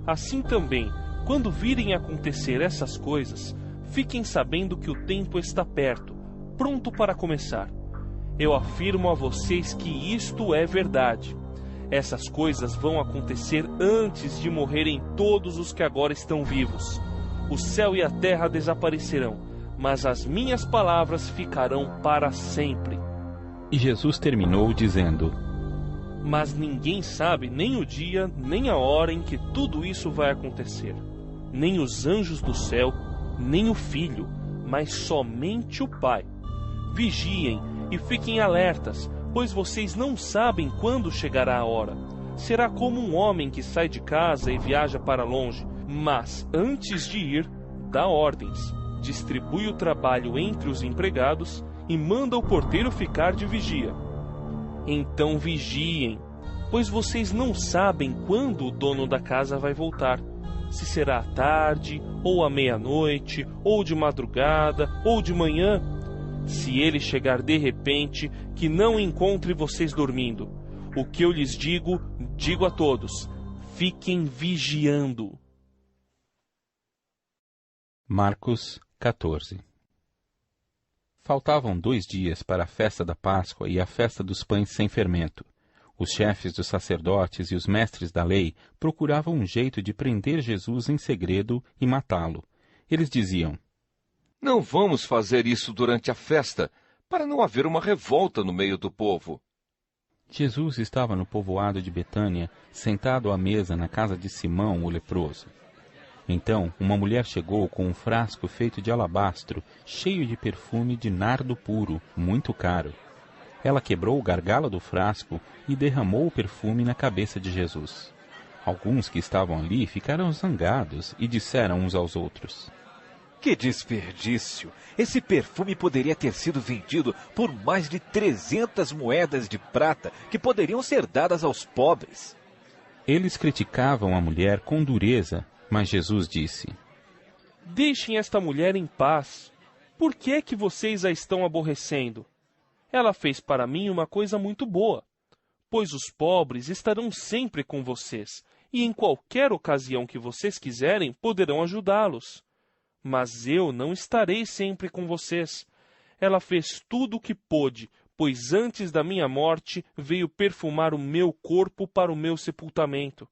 Assim também, quando virem acontecer essas coisas, fiquem sabendo que o tempo está perto, pronto para começar. Eu afirmo a vocês que isto é verdade. Essas coisas vão acontecer antes de morrerem todos os que agora estão vivos. O céu e a terra desaparecerão, mas as minhas palavras ficarão para sempre. E Jesus terminou dizendo: Mas ninguém sabe nem o dia, nem a hora em que tudo isso vai acontecer. Nem os anjos do céu, nem o Filho, mas somente o Pai. Vigiem e fiquem alertas, pois vocês não sabem quando chegará a hora. Será como um homem que sai de casa e viaja para longe, mas antes de ir, dá ordens, distribui o trabalho entre os empregados e manda o porteiro ficar de vigia. Então vigiem, pois vocês não sabem quando o dono da casa vai voltar. Se será à tarde, ou à meia-noite, ou de madrugada, ou de manhã. Se ele chegar de repente, que não encontre vocês dormindo. O que eu lhes digo, digo a todos: fiquem vigiando. Marcos 14. Faltavam 2 dias para a festa da Páscoa e a festa dos pães sem fermento. Os chefes dos sacerdotes e os mestres da lei procuravam um jeito de prender Jesus em segredo e matá-lo. Eles diziam: Não vamos fazer isso durante a festa, para não haver uma revolta no meio do povo. Jesus estava no povoado de Betânia, sentado à mesa na casa de Simão, o leproso. Então, uma mulher chegou com um frasco feito de alabastro, cheio de perfume de nardo puro, muito caro. Ela quebrou o gargalo do frasco e derramou o perfume na cabeça de Jesus. Alguns que estavam ali ficaram zangados e disseram uns aos outros: Que desperdício! Esse perfume poderia ter sido vendido por mais de 300 moedas de prata que poderiam ser dadas aos pobres. Eles criticavam a mulher com dureza, mas Jesus disse: Deixem esta mulher em paz. Por que é que vocês a estão aborrecendo? Ela fez para mim uma coisa muito boa, pois os pobres estarão sempre com vocês, e em qualquer ocasião que vocês quiserem, poderão ajudá-los. Mas eu não estarei sempre com vocês. Ela fez tudo o que pôde, pois antes da minha morte veio perfumar o meu corpo para o meu sepultamento.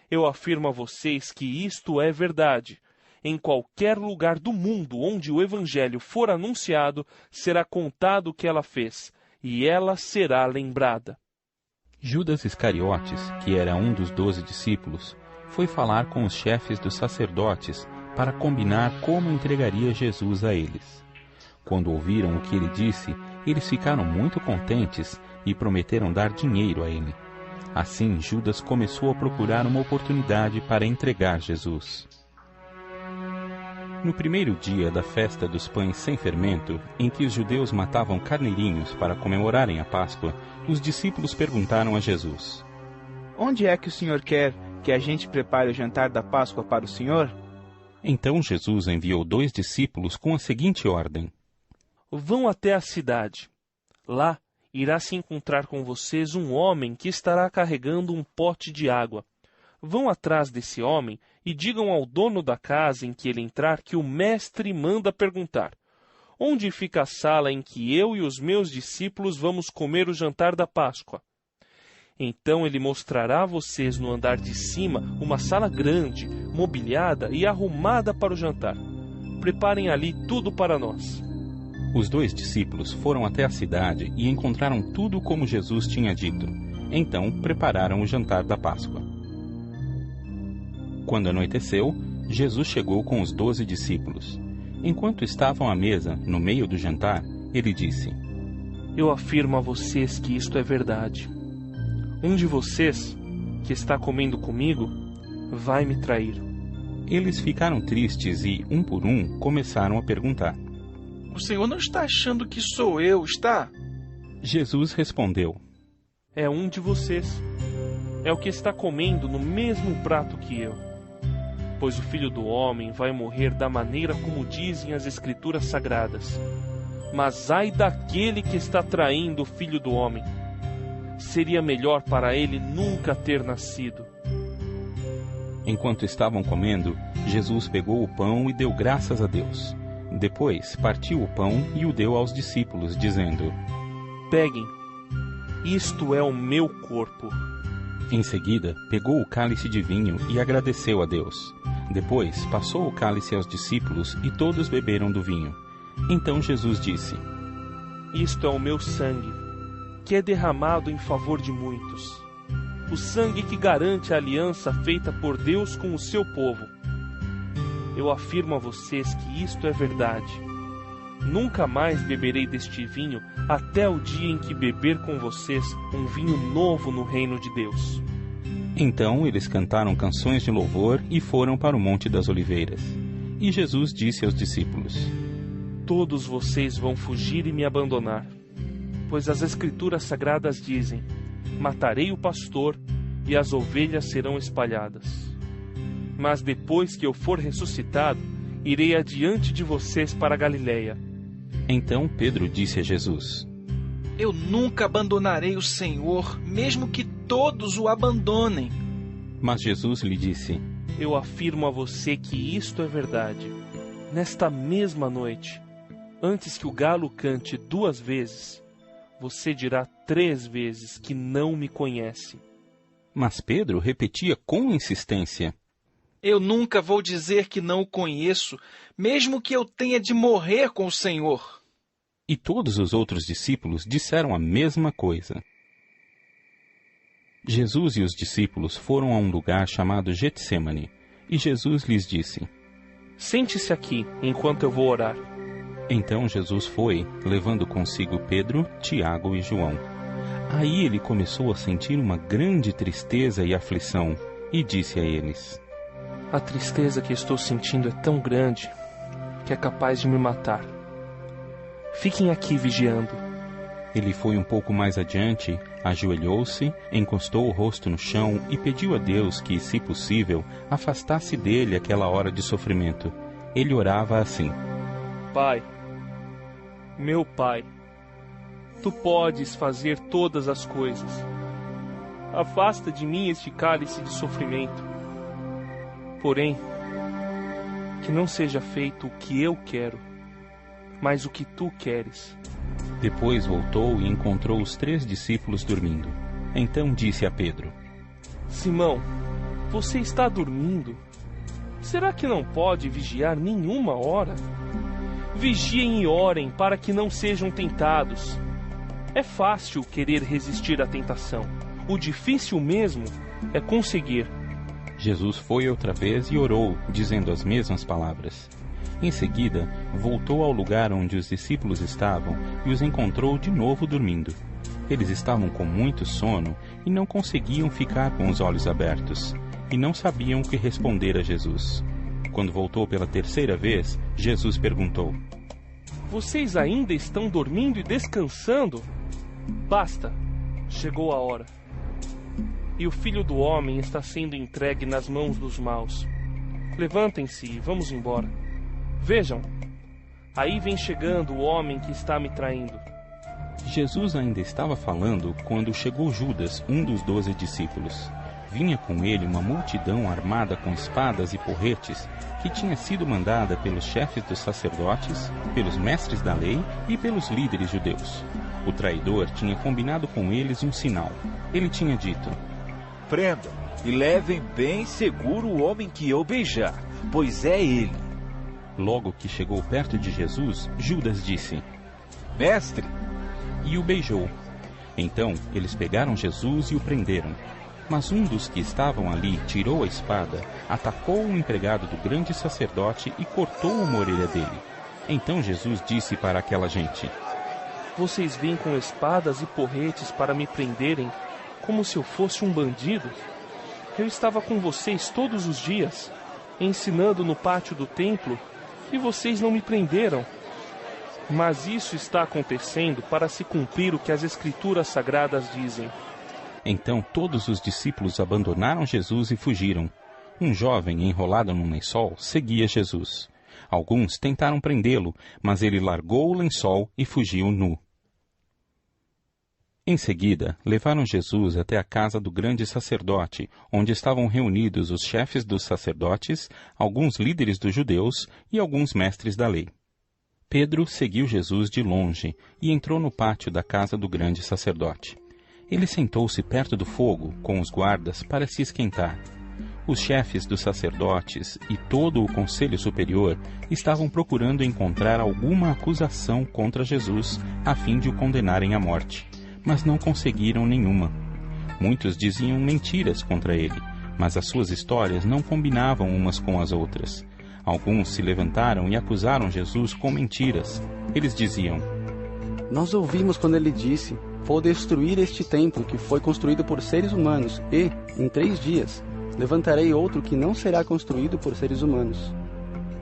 Eu afirmo a vocês que isto é verdade. Em qualquer lugar do mundo onde o Evangelho for anunciado, será contado o que ela fez, e ela será lembrada. Judas Iscariotes, que era um dos 12 discípulos, foi falar com os chefes dos sacerdotes para combinar como entregaria Jesus a eles. Quando ouviram o que ele disse, eles ficaram muito contentes e prometeram dar dinheiro a ele. Assim, Judas começou a procurar uma oportunidade para entregar Jesus. No primeiro dia da festa dos pães sem fermento, em que os judeus matavam carneirinhos para comemorarem a Páscoa, os discípulos perguntaram a Jesus: Onde é que o Senhor quer que a gente prepare o jantar da Páscoa para o Senhor? Então Jesus enviou 2 discípulos com a seguinte ordem: Vão até a cidade. Lá irá se encontrar com vocês um homem que estará carregando um pote de água. Vão atrás desse homem e digam ao dono da casa em que ele entrar que o mestre manda perguntar: Onde fica a sala em que eu e os meus discípulos vamos comer o jantar da Páscoa? Então ele mostrará a vocês no andar de cima uma sala grande, mobiliada e arrumada para o jantar. Preparem ali tudo para nós. Os 2 discípulos foram até a cidade e encontraram tudo como Jesus tinha dito. Então prepararam o jantar da Páscoa. Quando anoiteceu, Jesus chegou com os 12 discípulos. Enquanto estavam à mesa, no meio do jantar, ele disse: Eu afirmo a vocês que isto é verdade. Um de vocês, que está comendo comigo, vai me trair. Eles ficaram tristes e, um por um, começaram a perguntar: O Senhor não está achando que sou eu, está? Jesus respondeu: É um de vocês. É o que está comendo no mesmo prato que eu. Pois o Filho do Homem vai morrer da maneira como dizem as Escrituras Sagradas. Mas ai daquele que está traindo o Filho do Homem. Seria melhor para ele nunca ter nascido. Enquanto estavam comendo, Jesus pegou o pão e deu graças a Deus. Depois partiu o pão e o deu aos discípulos, dizendo: Peguem, isto é o meu corpo. Em seguida, pegou o cálice de vinho e agradeceu a Deus. Depois, passou o cálice aos discípulos e todos beberam do vinho. Então Jesus disse: Isto é o meu sangue, que é derramado em favor de muitos. O sangue que garante a aliança feita por Deus com o seu povo. Eu afirmo a vocês que isto é verdade. Nunca mais beberei deste vinho até o dia em que beber com vocês um vinho novo no reino de Deus. Então eles cantaram canções de louvor e foram para o Monte das Oliveiras. E Jesus disse aos discípulos: Todos vocês vão fugir e me abandonar, pois as Escrituras Sagradas dizem: Matarei o pastor e as ovelhas serão espalhadas. Mas depois que eu for ressuscitado, irei adiante de vocês para a Galileia. Então Pedro disse a Jesus: Eu nunca abandonarei o Senhor, mesmo que todos o abandonem. Mas Jesus lhe disse: Eu afirmo a você que isto é verdade. nesta mesma noite, antes que o galo cante 2 vezes, você dirá 3 vezes que não me conhece. Mas Pedro repetia com insistência: Eu nunca vou dizer que não o conheço, mesmo que eu tenha de morrer com o Senhor. E todos os outros discípulos disseram a mesma coisa. Jesus e os discípulos foram a um lugar chamado Getsêmani, e Jesus lhes disse: Sente-se aqui, enquanto eu vou orar. Então Jesus foi, levando consigo Pedro, Tiago e João. Aí ele começou a sentir uma grande tristeza e aflição, e disse a eles: A tristeza que estou sentindo é tão grande que é capaz de me matar. Fiquem aqui vigiando. Ele foi um pouco mais adiante, ajoelhou-se, encostou o rosto no chão e pediu a Deus que, se possível, afastasse dele aquela hora de sofrimento. Ele orava assim: Pai, meu Pai, Tu podes fazer todas as coisas. Afasta de mim este cálice de sofrimento. Porém, que não seja feito o que eu quero, mas o que Tu queres. Depois voltou e encontrou os 3 discípulos dormindo. Então disse a Pedro: Simão, você está dormindo? Será que não pode vigiar nenhuma hora? Vigiem e orem para que não sejam tentados. É fácil querer resistir à tentação. O difícil mesmo é conseguir. Jesus foi outra vez e orou, dizendo as mesmas palavras. Em seguida, voltou ao lugar onde os discípulos estavam e os encontrou de novo dormindo. Eles estavam com muito sono e não conseguiam ficar com os olhos abertos, e não sabiam o que responder a Jesus. Quando voltou pela 3ª vez, Jesus perguntou: Vocês ainda estão dormindo e descansando? Basta, chegou a hora. E o Filho do Homem está sendo entregue nas mãos dos maus. Levantem-se e vamos embora. Vejam, aí vem chegando o homem que está me traindo. Jesus ainda estava falando quando chegou Judas, um dos 12 discípulos. Vinha com ele uma multidão armada com espadas e porretes, que tinha sido mandada pelos chefes dos sacerdotes, pelos mestres da lei e pelos líderes judeus. O traidor tinha combinado com eles um sinal. Ele tinha dito: Prendam e levem bem seguro o homem que eu beijar, pois é ele. Logo que chegou perto de Jesus, Judas disse: Mestre! E o beijou. Então eles pegaram Jesus e o prenderam. Mas um dos que estavam ali tirou a espada, atacou um empregado do grande sacerdote e cortou uma orelha dele. Então Jesus disse para aquela gente: Vocês vêm com espadas e porretes para me prenderem, como se eu fosse um bandido? Eu estava com vocês todos os dias, ensinando no pátio do templo, e vocês não me prenderam. Mas isso está acontecendo para se cumprir o que as Escrituras Sagradas dizem. Então todos os discípulos abandonaram Jesus e fugiram. Um jovem enrolado num lençol seguia Jesus. Alguns tentaram prendê-lo, mas ele largou o lençol e fugiu nu. Em seguida, levaram Jesus até a casa do grande sacerdote, onde estavam reunidos os chefes dos sacerdotes, alguns líderes dos judeus e alguns mestres da lei. Pedro seguiu Jesus de longe e entrou no pátio da casa do grande sacerdote. Ele sentou-se perto do fogo, com os guardas, para se esquentar. Os chefes dos sacerdotes e todo o conselho superior estavam procurando encontrar alguma acusação contra Jesus, a fim de o condenarem à morte, mas não conseguiram nenhuma. Muitos diziam mentiras contra ele, mas as suas histórias não combinavam umas com as outras. Alguns se levantaram e acusaram Jesus com mentiras. Eles diziam: Nós ouvimos quando ele disse: Vou destruir este templo que foi construído por seres humanos e, em 3 dias, levantarei outro que não será construído por seres humanos.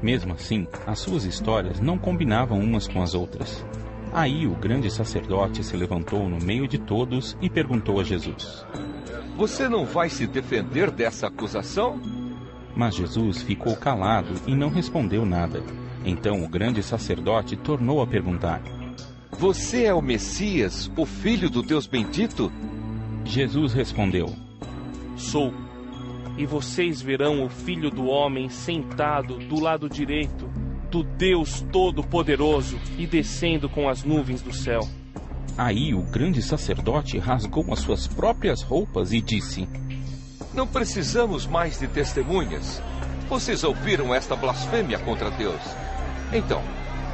Mesmo assim, as suas histórias não combinavam umas com as outras. Aí o grande sacerdote se levantou no meio de todos e perguntou a Jesus: Você não vai se defender dessa acusação? Mas Jesus ficou calado e não respondeu nada. Então o grande sacerdote tornou a perguntar: Você é o Messias, o Filho do Deus bendito? Jesus respondeu: Sou. E vocês verão o Filho do Homem sentado do lado direito do Deus Todo-Poderoso e descendo com as nuvens do céu. Aí o grande sacerdote rasgou as suas próprias roupas e disse: Não precisamos mais de testemunhas. Vocês ouviram esta blasfêmia contra Deus. Então,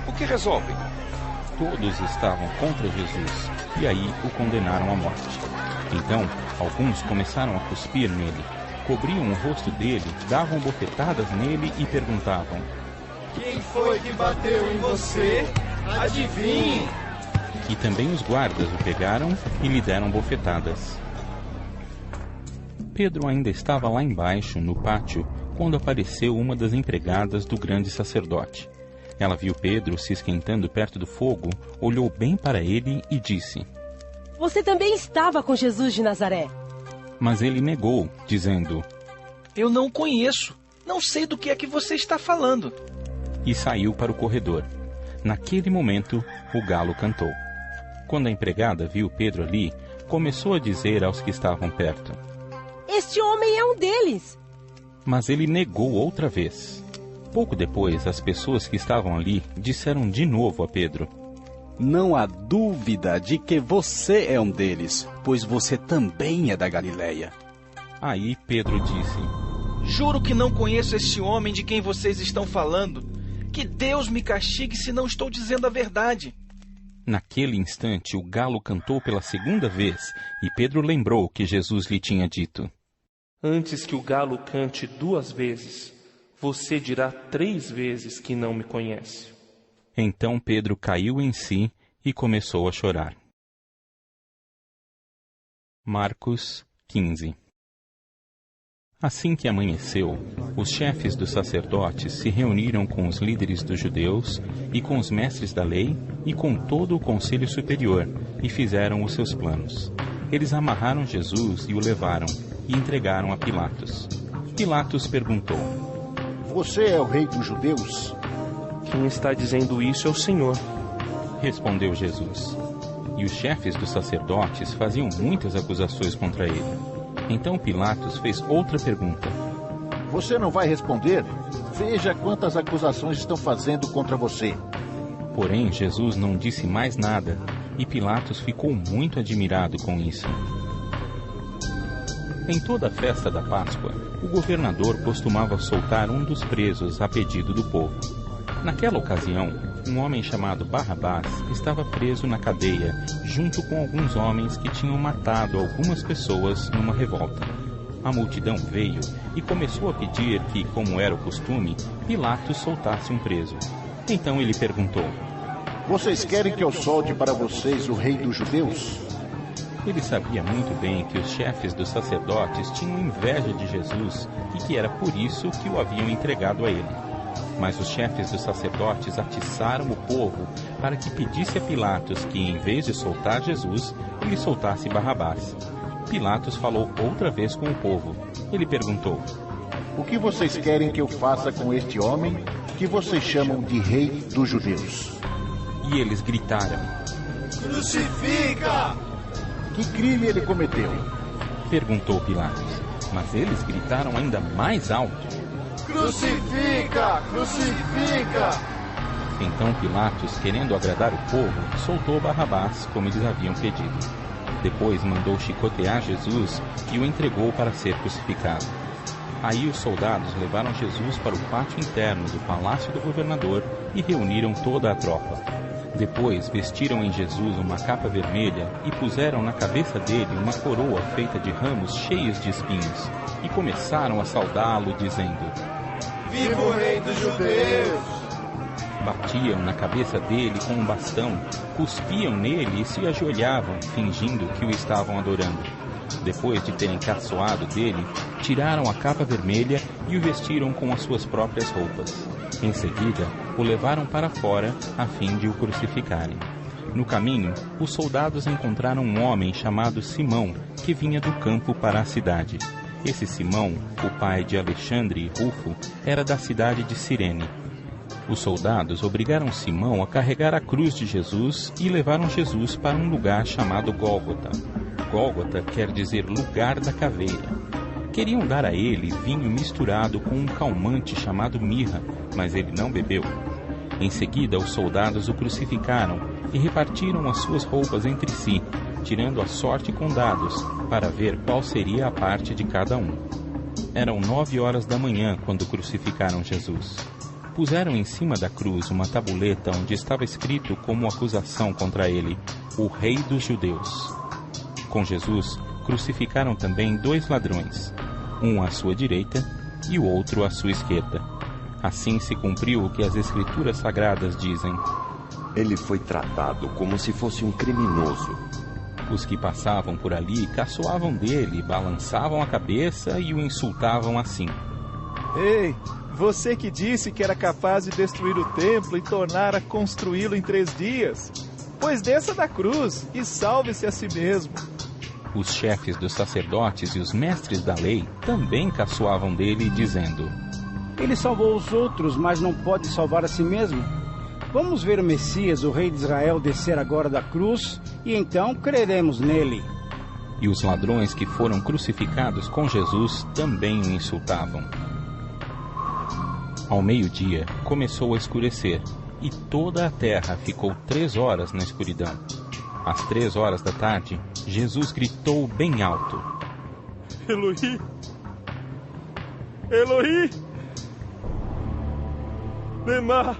o que resolvem? Todos estavam contra Jesus e aí o condenaram à morte. Então, alguns começaram a cuspir nele, cobriam o rosto dele, davam bofetadas nele e perguntavam: Quem foi que bateu em você? Adivinhe! E também os guardas o pegaram e lhe deram bofetadas. Pedro ainda estava lá embaixo, no pátio, quando apareceu uma das empregadas do grande sacerdote. Ela viu Pedro se esquentando perto do fogo, olhou bem para ele e disse: Você também estava com Jesus de Nazaré. Mas ele negou, dizendo: Eu não o conheço. Não sei do que é que você está falando. E saiu para o corredor. Naquele momento, o galo cantou. Quando a empregada viu Pedro ali, começou a dizer aos que estavam perto: Este homem é um deles. Mas ele negou outra vez. Pouco depois, as pessoas que estavam ali disseram de novo a Pedro: Não há dúvida de que você é um deles, pois você também é da Galileia. Aí Pedro disse: Juro que não conheço este homem de quem vocês estão falando. Que Deus me castigue se não estou dizendo a verdade. Naquele instante, o galo cantou pela segunda vez, e Pedro lembrou que Jesus lhe tinha dito: Antes que o galo cante 2 vezes, você dirá 3 vezes que não me conhece. Então Pedro caiu em si e começou a chorar. Marcos 15. Assim que amanheceu, os chefes dos sacerdotes se reuniram com os líderes dos judeus e com os mestres da lei e com todo o conselho superior e fizeram os seus planos. Eles amarraram Jesus e o levaram e entregaram a Pilatos. Pilatos perguntou: Você é o rei dos judeus? Quem está dizendo isso é o Senhor. Respondeu Jesus. E os chefes dos sacerdotes faziam muitas acusações contra ele. Então Pilatos fez outra pergunta: Você não vai responder? Veja quantas acusações estão fazendo contra você. Porém, Jesus não disse mais nada, e Pilatos ficou muito admirado com isso. Em toda a festa da Páscoa, o governador costumava soltar um dos presos a pedido do povo. Naquela ocasião, um homem chamado Barrabás estava preso na cadeia, junto com alguns homens que tinham matado algumas pessoas numa revolta. A multidão veio e começou a pedir que, como era o costume, Pilatos soltasse um preso. Então ele perguntou: Vocês querem que eu solte para vocês o rei dos judeus? Ele sabia muito bem que os chefes dos sacerdotes tinham inveja de Jesus e que era por isso que o haviam entregado a ele. Mas os chefes dos sacerdotes atiçaram o povo para que pedisse a Pilatos que, em vez de soltar Jesus, ele soltasse Barrabás. Pilatos falou outra vez com o povo. Ele perguntou: O que vocês querem que eu faça com este homem que vocês chamam de rei dos judeus? E eles gritaram: Crucifica! Que crime ele cometeu? Perguntou Pilatos. Mas eles gritaram ainda mais alto: Crucifica! Crucifica! Então Pilatos, querendo agradar o povo, soltou Barrabás, como eles haviam pedido. Depois mandou chicotear Jesus e o entregou para ser crucificado. Aí os soldados levaram Jesus para o pátio interno do palácio do governador e reuniram toda a tropa. Depois vestiram em Jesus uma capa vermelha e puseram na cabeça dele uma coroa feita de ramos cheios de espinhos e começaram a saudá-lo, dizendo: Viva o rei dos judeus! Batiam na cabeça dele com um bastão, cuspiam nele e se ajoelhavam, fingindo que o estavam adorando. Depois de terem caçoado dele, tiraram a capa vermelha e o vestiram com as suas próprias roupas. Em seguida, o levaram para fora a fim de o crucificarem. No caminho, os soldados encontraram um homem chamado Simão, que vinha do campo para a cidade. Esse Simão, o pai de Alexandre e Rufo, era da cidade de Cirene. Os soldados obrigaram Simão a carregar a cruz de Jesus e levaram Jesus para um lugar chamado Gólgota. Gólgota quer dizer lugar da caveira. Queriam dar a ele vinho misturado com um calmante chamado mirra, mas ele não bebeu. Em seguida, os soldados o crucificaram e repartiram as suas roupas entre si, tirando a sorte com dados, para ver qual seria a parte de cada um. Eram 9 horas da manhã quando crucificaram Jesus. Puseram em cima da cruz uma tabuleta onde estava escrito como acusação contra ele: o Rei dos Judeus. Com Jesus, crucificaram também 2 ladrões, um à sua direita e o outro à sua esquerda. Assim se cumpriu o que as Escrituras Sagradas dizem: ele foi tratado como se fosse um criminoso. Os que passavam por ali caçoavam dele, balançavam a cabeça e o insultavam assim: Ei, você que disse que era capaz de destruir o templo e tornar a construí-lo em 3 dias, pois desça da cruz e salve-se a si mesmo. Os chefes dos sacerdotes e os mestres da lei também caçoavam dele, dizendo: ele salvou os outros, mas não pode salvar a si mesmo. Vamos ver o Messias, o rei de Israel, descer agora da cruz, e então creremos nele. E os ladrões que foram crucificados com Jesus também o insultavam. Ao meio-dia, começou a escurecer, e toda a terra ficou 3 horas na escuridão. Às 3 horas da tarde, Jesus gritou bem alto: Eloí! Eloí! Lema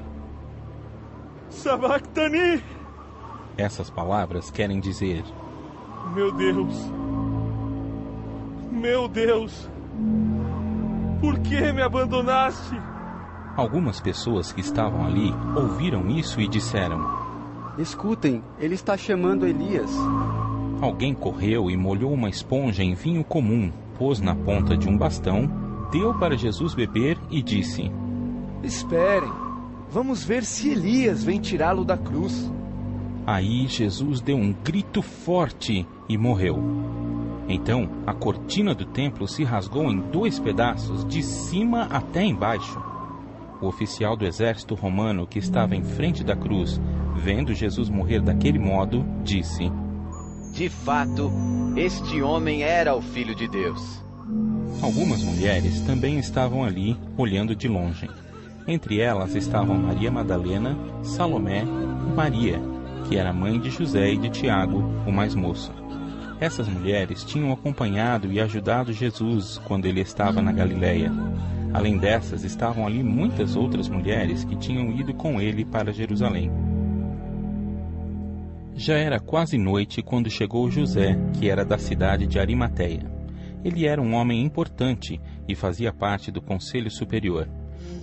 sabachthani. Essas palavras querem dizer: meu Deus, por que me abandonaste? Algumas pessoas que estavam ali ouviram isso e disseram: escutem, ele está chamando Elias. Alguém correu e molhou uma esponja em vinho comum, pôs na ponta de um bastão, deu para Jesus beber e disse: esperem, vamos ver se Elias vem tirá-lo da cruz. Aí Jesus deu um grito forte e morreu. Então a cortina do templo se rasgou em 2 pedaços, de cima até embaixo. O oficial do exército romano que estava em frente da cruz, vendo Jesus morrer daquele modo, disse: de fato, este homem era o Filho de Deus. Algumas mulheres também estavam ali, olhando de longe. Entre elas estavam Maria Madalena, Salomé e Maria, que era mãe de José e de Tiago, o mais moço. Essas mulheres tinham acompanhado e ajudado Jesus quando ele estava na Galileia. Além dessas, estavam ali muitas outras mulheres que tinham ido com ele para Jerusalém. Já era quase noite quando chegou José, que era da cidade de Arimateia. Ele era um homem importante e fazia parte do Conselho Superior.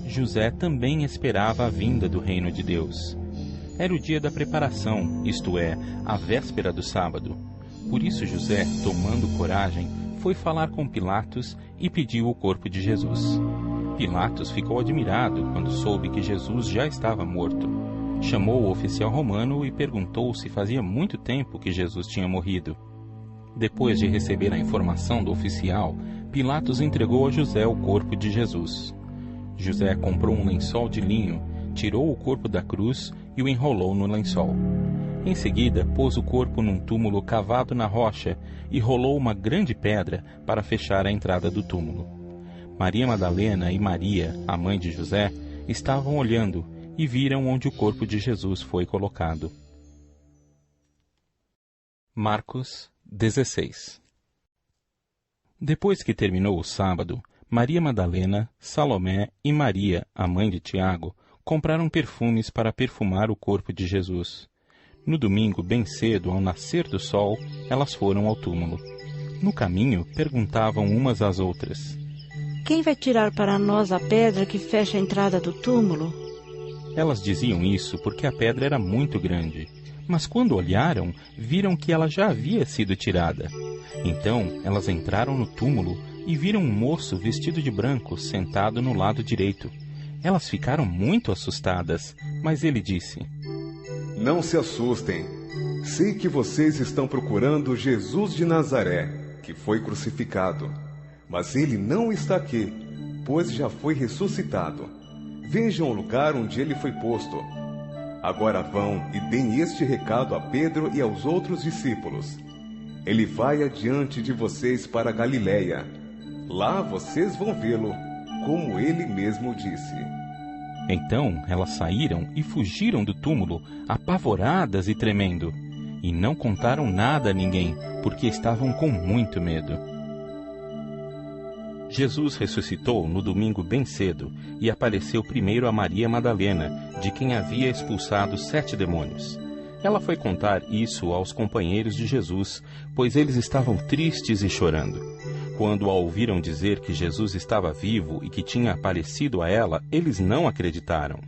José também esperava a vinda do reino de Deus. Era o dia da preparação, isto é, a véspera do sábado. Por isso José, tomando coragem, foi falar com Pilatos e pediu o corpo de Jesus. Pilatos ficou admirado quando soube que Jesus já estava morto. Chamou o oficial romano e perguntou se fazia muito tempo que Jesus tinha morrido. Depois de receber a informação do oficial, Pilatos entregou a José o corpo de Jesus. José comprou um lençol de linho, tirou o corpo da cruz e o enrolou no lençol. Em seguida, pôs o corpo num túmulo cavado na rocha e rolou uma grande pedra para fechar a entrada do túmulo. Maria Madalena e Maria, a mãe de José, estavam olhando e viram onde o corpo de Jesus foi colocado. Marcos 16. Depois que terminou o sábado, Maria Madalena, Salomé e Maria, a mãe de Tiago, compraram perfumes para perfumar o corpo de Jesus. No domingo, bem cedo, ao nascer do sol, elas foram ao túmulo. No caminho, perguntavam umas às outras: quem vai tirar para nós a pedra que fecha a entrada do túmulo? Elas diziam isso porque a pedra era muito grande, mas quando olharam, viram que ela já havia sido tirada. Então, elas entraram no túmulo e viram um moço vestido de branco sentado no lado direito. Elas ficaram muito assustadas, mas ele disse: não se assustem. Sei que vocês estão procurando Jesus de Nazaré, que foi crucificado. Mas ele não está aqui, pois já foi ressuscitado. Vejam o lugar onde ele foi posto. Agora vão e deem este recado a Pedro e aos outros discípulos. Ele vai adiante de vocês para Galiléia. Lá vocês vão vê-lo, como ele mesmo disse. Então elas saíram e fugiram do túmulo, apavoradas e tremendo. E não contaram nada a ninguém, porque estavam com muito medo. Jesus ressuscitou no domingo bem cedo e apareceu primeiro a Maria Madalena, de quem havia expulsado 7 demônios. Ela foi contar isso aos companheiros de Jesus, pois eles estavam tristes e chorando. Quando a ouviram dizer que Jesus estava vivo e que tinha aparecido a ela, eles não acreditaram.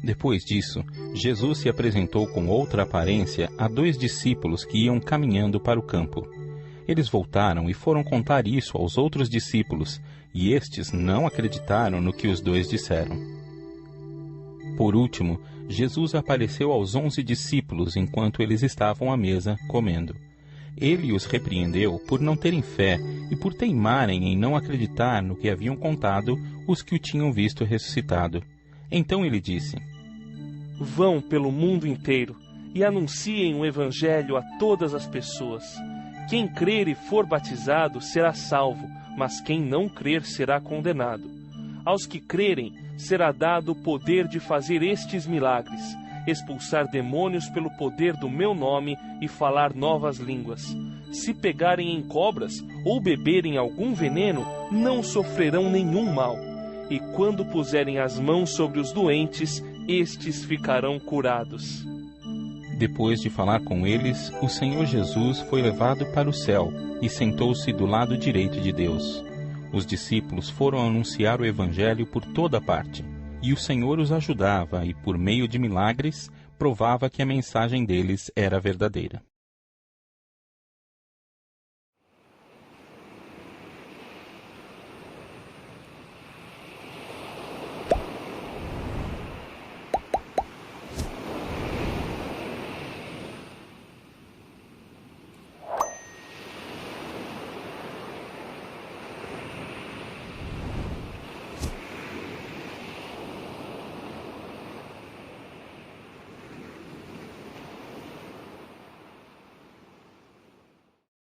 Depois disso, Jesus se apresentou com outra aparência a 2 discípulos que iam caminhando para o campo. Eles voltaram e foram contar isso aos outros discípulos, e estes não acreditaram no que os 2 disseram. Por último, Jesus apareceu aos 11 discípulos enquanto eles estavam à mesa, comendo. Ele os repreendeu por não terem fé e por teimarem em não acreditar no que haviam contado os que o tinham visto ressuscitado. Então ele disse: Vão pelo mundo inteiro e anunciem o Evangelho a todas as pessoas. Quem crer e for batizado será salvo, mas quem não crer será condenado. Aos que crerem será dado o poder de fazer estes milagres: expulsar demônios pelo poder do meu nome e falar novas línguas. Se pegarem em cobras ou beberem algum veneno, não sofrerão nenhum mal. E quando puserem as mãos sobre os doentes, estes ficarão curados. Depois de falar com eles, o Senhor Jesus foi levado para o céu e sentou-se do lado direito de Deus. Os discípulos foram anunciar o Evangelho por toda parte, e o Senhor os ajudava e, por meio de milagres, provava que a mensagem deles era verdadeira.